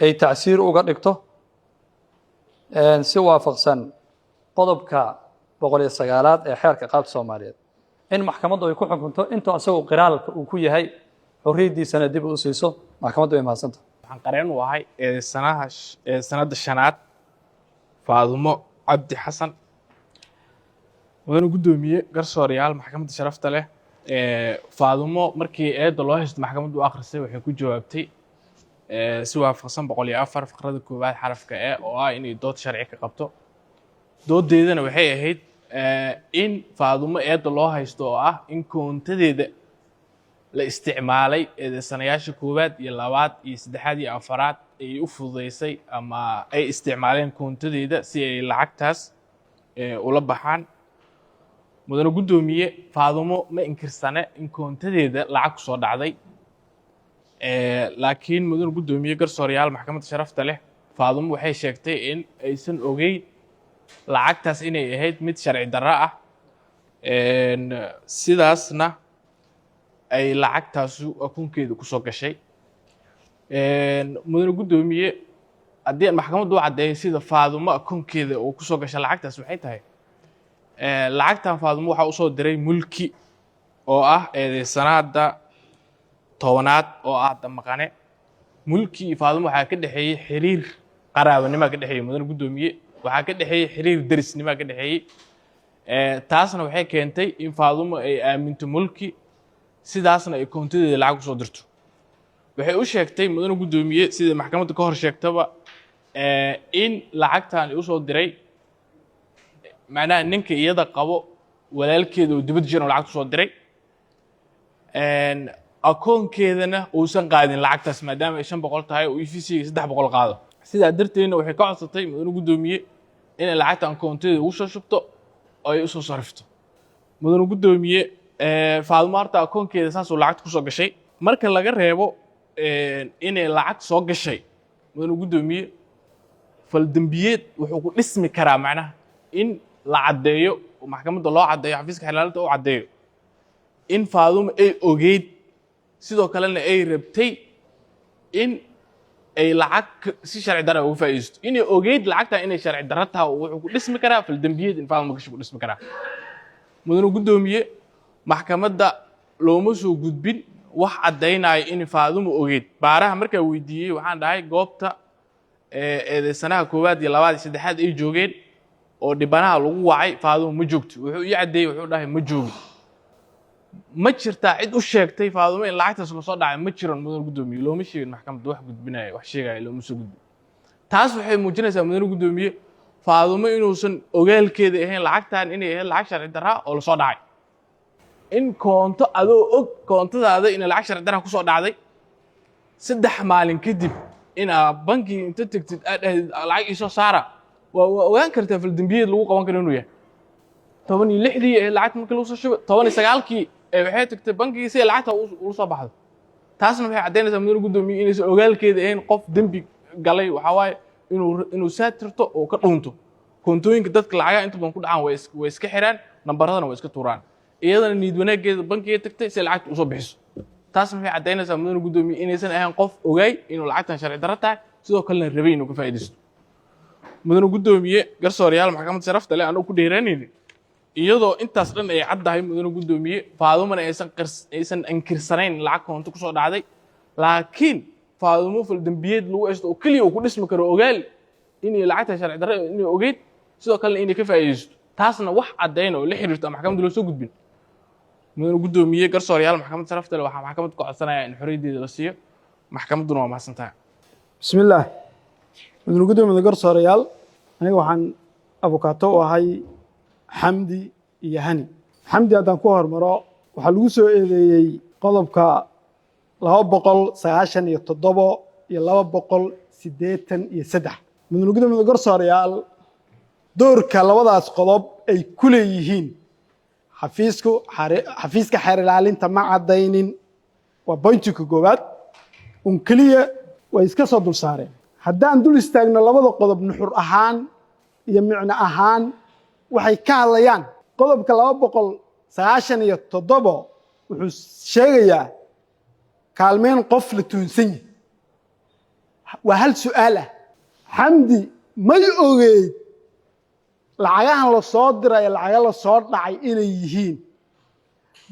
Speaker 15: ay tacsiir uga dhigto si waafaqsan qodobka 109aad ee xeerka ciqaabta Soomaaliyeed in maxkamaddu ay ku xukunto inta asagoo qiraalka uu ku yahay xorriyadiisana dib u siiso maxkamaddu ay mahadsantahay
Speaker 13: waxaan qareen u ahay sanadda shanaad Faadumo Cabdi Xasan mudane guddoomiye garsooreyaal maxkamadda sharafta leh Faadumo markii eedda loo haysto maxkamaddu u akhrisay waxay ku jawaabtay si waafaqsan 104 fakrada koowaad xarafka e oo ah inay dood sharci ka qabto doodeedana waxay ahayd in Faadumo eedda loo haysto oo ah in koontadeeda la isticmaalay eedeysanayaasha koowaad iyo labaad iyo saddexaad iyo afaraad ay u fududeysay ama ay isticmaaleen koontadeeda si ay lacagtaas ula baxaan mudane guddoomiye Faadumo ma inkirsane in koontadeeda lacag ku soo dhacday laakiin mudane guddoomiye garsooreyaal maxkamadda sharafta leh Faadumo waxay sheegtay in aysan ogeyn lacagtaas inay ahayd mid sharci darro ah sidaasna ay lacagtaas akoonkeeda ku soo gashay mudane guddoomiye haddii maxkamaddu u caddeeyo sida Faadumo akoonkeeda uu ku soo gashay lacagtaas waxay tahay lacagtan Faadumo waxa uu soo diray mulki oo ah eedeysanaada 10aad oo ah damaqane mulki iyo Faadumo waxaa ka dhaxeeyay xiriir qaraabanimo ka dhaxeeyay mudane guddoomiye waxaa ka dhaxeeyay xiriir darisnimo ka dhaxeeyay taasna waxay keentay in Faadumo ay aaminto mulki sidaasna ay koontadeeda lacag ku soo dirto waxay u sheegtay mudane guddoomiye sida maxkamadda ka hor sheegtaba in lacagtan uu soo diray macnaha ninka iyada qabo walaalkeeda oo dibadda jiro lacag soo diray akoonkeedana uusan qaadin lacagtaas maadaama ay 500 tahay oo EFC 300 qaado sidaa darteedna waxay ka codsatay mudane guddoomiye in lacagtan koontadeeda uu soo shubto oo ay u soo sarifto mudane guddoomiye Faadumo harta akoonkeeda saas oo lacag ku soo gashay marka laga reebo inay lacag soo gashay mudane guddoomiye fal dambiyeed wuxuu ku dhismi karaa macnaha in la caddeeyo maxkamadda loo caddeeyo xafiiska xilaalinta uu caddeeyo in Faadumo ay ogeyd sidoo kalena ay rabtay in ay lacag si sharci darro uga faa'iideysto inay ogeyd lacagta inay sharci darro tahay wuxuu ku dhismi karaa fal dambiyeed in Faadumo ku dhismi karaa mudane guddoomiye maxkamadda looma soo gudbin wax caddaynaya in Faadumo ogeyd baaraha markaa weydiiyey waxaan dhahay goobta eedeysanaha koowaad iyo labaad iyo saddexaad ay joogeen oo dhibanaha lagu wacay Faadumo ma joogto wuxuu ii caddeeyey wuxuu dhahay ma joogo ma jirtaa cid u sheegtay Faadumo in lacagtaas la soo dhacay ma jiran mudane guddoomiye looma sheegin maxkamadda wax gudbinaya wax sheegaya looma soo gudbin taas waxay muujinaysaa mudane guddoomiye Faadumo inuusan ogaalkeeda ahayn lacagtan inay ahayd lacag sharci darro oo la soo dhacay in koonto adoo og koontadaada in lacag sharci darro ku soo dhacday 3 maalin kadib in banki inta tagtid aad lacag isoo saara waa ogaan kartaa fal dambiyeed lagu qaban karo inuu yahay 16dii ee lacag markii lagu soo shubay 19kii ee waxay tagtay bankiga si lacagta uu soo baxdo taasna waxay caddeynaysaa mudane guddoomiye inaysan ogaalkeeda ahayn qof dambi galay waxa waaye inuu saatirto oo ka dhuunto koontooyinka dadka lacagaha inta badan ku dhacaan way iska xiraan nambaradana way iska tuuraan iyadana niid wanaageeda bankiga tagtay si lacagta u soo bixiso taasna waxay caddeynaysaa mudane guddoomiye inaysan ahayn qof ogaay inuu lacagtan sharci darro tahay sidoo kalena rabay inuu ka faa'iideysto mudane guddoomiye garsooreyaal maxkamadda sharafta leh anuu ku dheeraanaynin iyadoo intaas dhan ay caddahay mudane guddoomiye faadumana aysan ankirsanayn lacag koonto kusoo dhacday laakiin faadumo fal dembiyeed lagu haysto oo keliya uu ku dhismi karo ogaal inay lacagta sharci darre inay ogeyd sidoo kalena inay ka faa'iidaysto taasna wax caddayn oo la xiriirto maxkamadda loo soo gudbin mudane guddoomiye garsoorayaal maxkamadda sharafta leh waxaa maxkamadda ku codsanayaa in xorriyaddeeda la siiyo maxkamadduna waa mahadsantahay
Speaker 16: bismillaah mudane guddoomiye garsoorayaal aniga waxaan abukaato u ahay xamdi iyo hani xamdi haddaan ku hormaro waxaa lagu soo eedeeyey qodobka 297 iyo 283 mudane guddoomiye garsoorayaal doorka labadaas qodob ay ku leeyihiin xafiiska xeer ilaalinta ma caddaynin waa bointiga koowaad keliya way iska soo dul saareen haddaan dul istaagno labada qodob nuxur ahaan iyo micno ahaan waxay ka hadlayaan qodobka 297 wuxuu sheegayaa kaalmeyn qof la tuunsan yahay waa hal su'aal ah xamdi may ogeyd lacagahan la soo diray lacaga la soo dhacay inay yihiin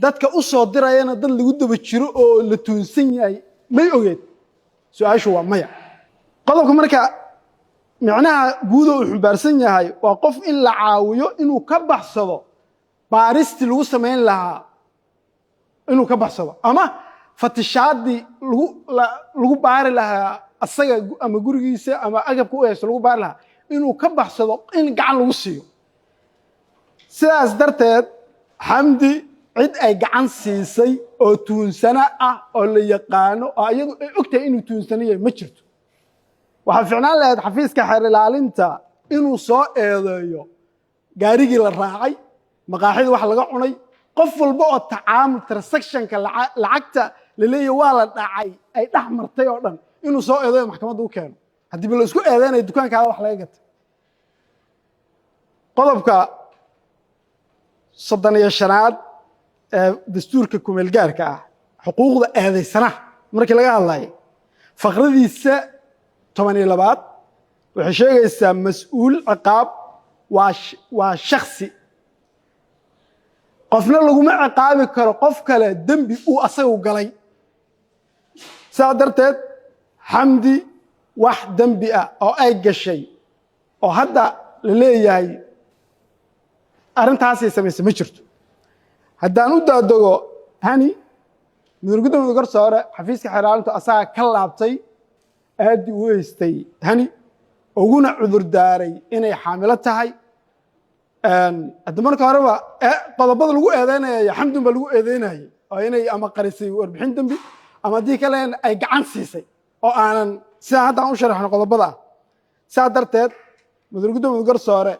Speaker 16: dadka u soo dirayana dad lagu daba jiro oo la tuunsan yahay may ogeyd su'aashu waa maya qodobka marka micnaha guud oo xambaarsan yahay waa qof in la caawiyo inuu ka baxsado baaristi lagu sameyn lahaa inuu ka baxsado ama fatishaadii lagu baari lahaa asaga ama gurigiisa ama agabka u haysto lagu baari lahaa inuu ka baxsado in gacan lagu siiyo sidaas darteed xamdi cid ay gacan siisay oo tuunsana ah oo la yaqaano oo iyadu ay ogtahay inuu tuunsana yahay ma jirto waxaa ficnaan lahayd xafiiska xeer ilaalinta inuu soo eedeeyo gaarigii la raacay maqaaxidii wax laga cunay qof walba oo tacaamul transactionka lacagta la leeyahay waa la dhacay ay dhex martay oo dhan inuu soo eedeeyo maxkamadda u keeno haddii ba la isku eedeynayo dukaankaada wax laga gatay qodobka 35 ee dastuurka kumeelgaarka ah xuquuqda eedeysanaha markii laga hadlayo faqradiisa 12 waxay sheegaysaa mas'uul ciqaab waa shakhsi qofna laguma ciqaabi karo qof kale dembi uu asagu galay sidaa darteed xamdi wax dembi ah oo ay gashay oo hadda la leeyahay arrintaasay samaysay ma jirto haddaan u daadego hani mudane guddoomiye garsoore xafiiska xeer ilaalintu asaga ka laabtay aadii u haystay hani uguna cudur daaray inay xaamilo tahay hadda marka horeba qodobada lagu eedeynaya xamdun baa lagu eedeynayay oo inay ama qarisay warbixin dembi ama haddii kale ay gacan siisay oo aanan sidaan hadda aan u sharaxno qodobada ah sidaa darteed mudane guddoomiye garsoore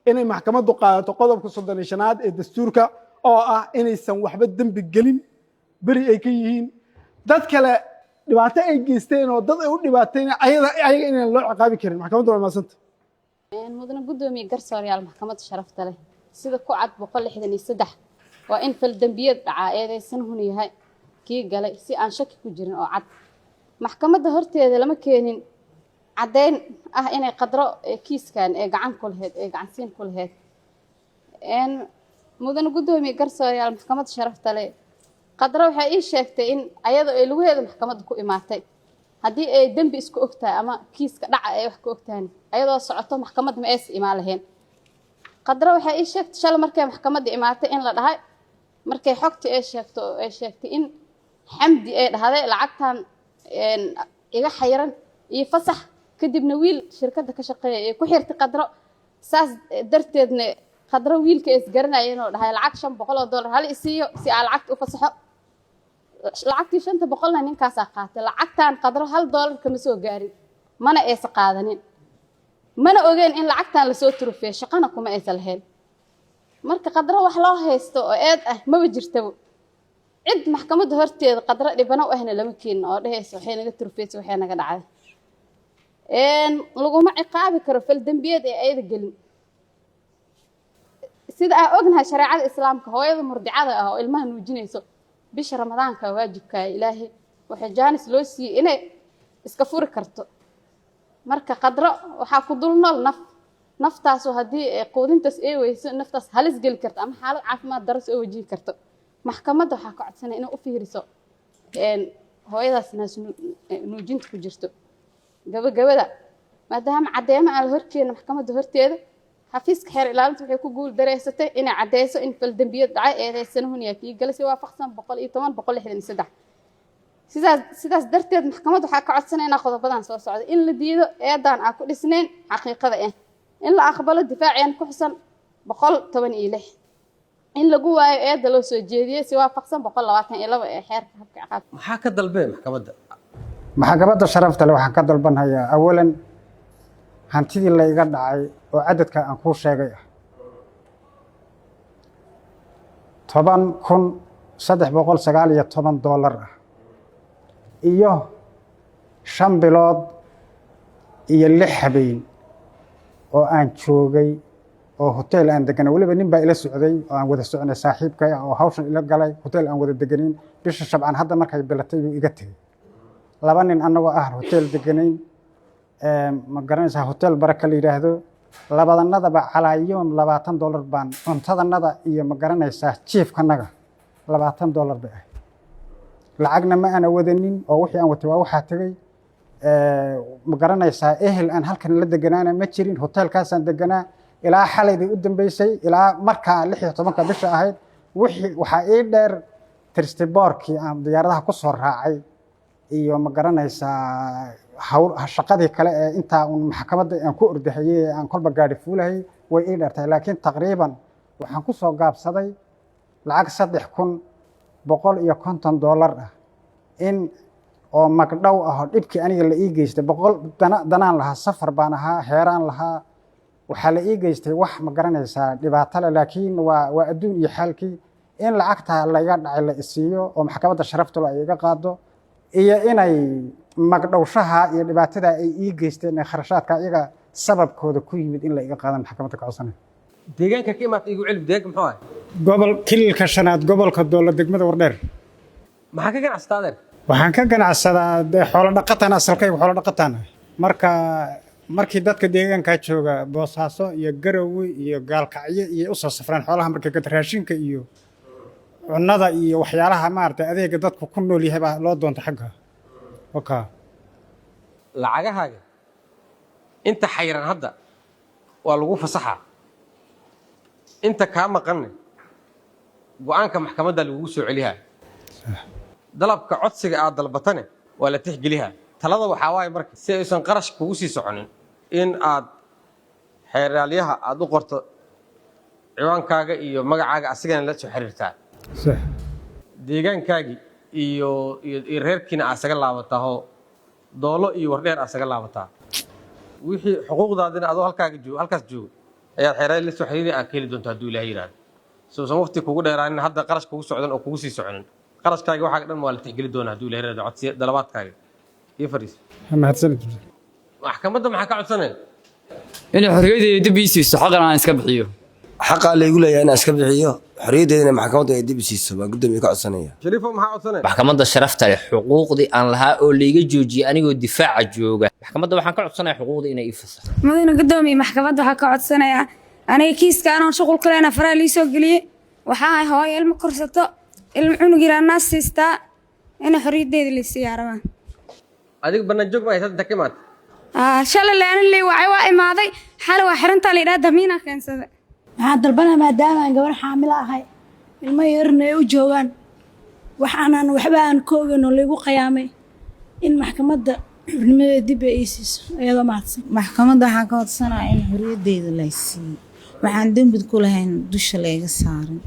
Speaker 16: inay maxkamaddu qaadato qodobka 35 ee dastuurka oo ah inaysan waxba dembi gelin beri ay ka yihiin dad kale dhibaato ay geysteen oo dad ay u dhibaateen ayaga inaan loo ciqaabi karin maxkamaddu waa maasanta
Speaker 17: mudane guddoomiye garsoorayaal maxkamadda sharafta leh sida ku cad 163 waa in fal dambiyad dhacaa eedeysanuhu yahay kii galay si aan shaki ku jirin oo cad maxkamadda horteeda lama keenin caddeyn ah inay qadro kiiskan ee gacan ku lahayd ee gacansiin ku lahayd mudane guddoomiye garsoorayaal maxkamadda sharafta leh qadro waxay ii sheegtay in ayadoo ay lugaheeda maxkamadda ku imaatay haddii ay dembi isku ogtahay ama kiiska dhaca ay wax ku ogtahay ayadoo socoto maxkamadda ma aysan imaan lahayn qadro waxay ii sheegtay shalay markay maxkamadda imaatay in la dhahay markay xogta ay sheegtay in xamdi ay dhahday lacagtan iga xayiran iyo fasax kadibna wiil shirkadda ka shaqeeya ee ku xirtay qadro saas darteedna qadro wiilka is garanayeen oo dhahay lacag $500 hal isiiyo si aan lacagta u fasaxo lacagtii $500 ninkaas qaatay lacagtan qadro $1 kama soo gaarin mana aysan qaadanin mana ogeen in lacagtan la soo turufeeyo shaqana kuma aysan lahayn marka qadro wax loo haysto oo eed ah ma jirto cid maxkamadda horteeda qadro dhibano ahna lama keenin oo dhahayso waxay naga turufeysay waxay naga dhacday laguma ciqaabi karo fal dambiyad ee ayada gelin sida aan ognahay shareecada islaamka hooyada murdicada ah oo ilmaha nuujinayso bisha ramadaanka waajibka ilaahay waxa jaanis loo siiyay inay iska furi karto marka qadro waxa ku dul nool naf naftaasoo haddii quudintaas ay weyso naftaas halis geli karto ama xaalad caafimaad daras oo wajihi karto maxkamadda waxaa ka codsanaya inay u fiiriso hooyadaas naas nuujinta ku jirto gabagabada maadaama caddeemo aan la horkeenin maxkamadda horteeda xafiiska xeer ilaalinta waxay ku guul dareysatay inay caddeyso in faldambiyad dhacay eedeysanuhun yaa kii galay si waafaqsan 110 sidaas darteed maxkamadda waxaa ka codsanaya inaa qodobadan soo socda in la diido eedaan aan ku dhisnayn xaqiiqada in la aqbalo difaaciyaan ku xusan 116 in lagu waayo eedda loo soo jeediyay si waafaqsan 122 ee xeerka habka ciqaabta
Speaker 2: maxaa ka dalbeen maxkamadda
Speaker 5: maxkamadda sharafta leh waxaan ka dalbanayaa awalan hantidii la iga dhacay oo cadadka aan kuu sheegay ah $10,319 ah iyo 5 bilood iyo 6 habeen oo aan joogay oo hotel aan deganay waliba nin baa ila socday oo aan wada soconay saaxiibkay oo hawshan ila galay hotel aan wada deganin bisha Shabcaan hadda markay bilatay uu iga tagay 2 nin anagoo ah hotel deganayn ma garanaysaa hotel baraka la yiraahdo labadanadaba calaayoon $20 baan cuntadanada iyo ma garanaysaa jiifkanaga $20 bay ahayd lacagna ma ana wadanin oo wixii aan watay waa waxa tagay ma garanaysaa ehel aan halkan la deganaana ma jirin hotelkaasaan deganaa ilaa xalaydii u dambeysay ilaa markaa 16 bisha ahayd waxa ii dheer tirstiboorkii aan diyaaradaha ku soo raacay iyo ma garanaysaa shaqadii kale ee intaa un maxkamadda aan ku ordahayay aan kolba gaari fuulahay way ii dheertay laakiin taqriiban waxaan ku soo gaabsaday lacag $3,150 ah in oo magdhow ah oo dhibkii aniga la ii geystay 100 danaan lahaa safar baan ahaa heeraan lahaa waxaa la ii geystay wax ma garanaysaa dhibaato leh laakiin waa adduun iyo xaalkii in lacagta laga dhacay la isiiyo oo maxkamadda sharafta ay iga qaado iyo inay magdhowshaha iyo dhibaatada ay ii geysteen ee kharashaadka iyaga sababkooda ku yimid in la iga qaado maxkamadda ka codsanay
Speaker 2: deegaanka ka imaatay igu cilib deegaanka muxuu ahay
Speaker 5: gobol kililka shanaad gobolka dowlad degmada Wardheer
Speaker 2: maxaa ka ganacsadeen
Speaker 5: waxaan ka ganacsadaa xoolo dhaqataan asalkayga xoolo dhaqataan markii dadka deegaanka jooga Boosaaso iyo Garowe iyo Gaalkacyo iyo u soo safraan xoolaha markay ka raashinka iyo cunnada iyo waxyaalaha maartay adeega dadku ku nool yahay baa loo doonta xagga
Speaker 2: lacagahaaga inta xayran hadda waa lagu fasaxa inta ka maqan go'aanka maxkamadda lagu soo celiyaa dalabka codsiga aad dalbatane waa la tixgeliyaa talada waxa waay marka si aysan qarash kugu sii soconin in aad xeeraalyaha aad u qorto ciwaankaaga iyo magacaaga asigana la soo xiriirtaa deegaankaagi iyo reerkiina asaga laabataa doolo iyo Wardheer asaga laabataa wixii xuquuqdaadina adoo halkaas joogo ayaad xeeraal la soo xiriiri aan ka heli doontaa hadduu Ilaahay yiraahdo soo waqti kugu dheeraanin hadda qarash kugu socdan oo kugu sii soconin qarashkaaga waxa dhan waa la tixgeli doonaa hadduu Ilaahay yiraahdo codsiga dalabaadkaaga iyo fariis
Speaker 5: mahadsanid
Speaker 2: maxkamadda maxaa ka codsanay
Speaker 7: in xorriyadda dib ii siiso xaqan aan iska bixiyo
Speaker 6: xaqa la igu leeyahay inaan iska bixiyo xorriyaddeedana maxkamadda ay dib siiso baa gudoomiye ka codsanaya
Speaker 2: shariifo maxaa codsanay
Speaker 10: maxkamadda sharafta leh xuquuqdii aan lahaa oo la iga joojiyay anigoo difaaca jooga maxkamadda waxaan ka codsanayaa xuquuqdii inay ii fasaxdo
Speaker 1: mudane gudoomiye maxkamadda waxaa ka codsanayaa aniga kiiska aan shuqul ku leena faraa lii soo geliyay waxa ay hooyo ilmo korsato ilmo cunug yaraana siistaa in xorriyaddeeda la siiyaa rabaan
Speaker 2: adiga banaan joog ma haysan takimaad
Speaker 1: shalay laan lii waa imaaday xal waa xirinta la yiraahdo damiina keensaday
Speaker 9: waxaan dalbanaa maadaama aan gabar xaamilo ahay ilmo yarna ay u joogaan waxaan waxba aan ka ogeyn oo lagu qiyaamay in maxkamadda xurnimadeeda dib ay siiso iyadoo mahadsan
Speaker 3: maxkamadda waxaan ka codsanayaa in xorriyaddeeda la siiyo waxaan dembi ku lahayn dusha laga saarin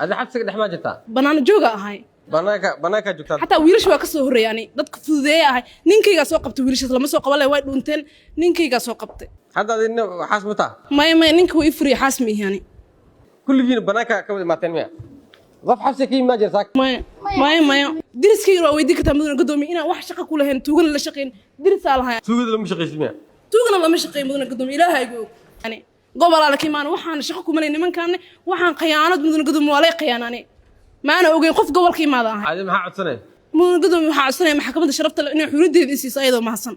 Speaker 2: ada xabsiga dhex ma jirtaa
Speaker 4: banaan jooga ahay
Speaker 2: banaanka joogtaa
Speaker 4: xataa wiilasha waa ka soo horeeyaan dadka fududeey ahay ninkayga soo qabtay wiilashaas lama soo qaban way dhunteen ninkayga soo qabtay
Speaker 2: hadda adina xaas ma taa
Speaker 4: may ninka way furiya xaas ma ihani
Speaker 2: kulligiina banaanka ka wada maateen miya qof xabsi ka yimaad jirtaa
Speaker 4: may diriskayga waa weydii kartaa mudane gudoomiye inaan wax shaqo ku lahayn tuugana la shaqayn dirisaa lahayn
Speaker 2: tuugada lama shaqaysid miya
Speaker 4: tuugana lama shaqayn mudane gudoomiye ilaahaygu og gobol ala kiimaan waxaan shaqo ku malay nimankan waxaan khiyaanad mudane gudoomiye waa lay khiyaanane maana ogeyn qof gobolka imaada ahay
Speaker 2: adi maxaa codsanay
Speaker 4: mudane gudoomiye waxaa codsanaya maxkamadda sharafta leh inay xurriyaddeeda i siiso ayadoo mahadsan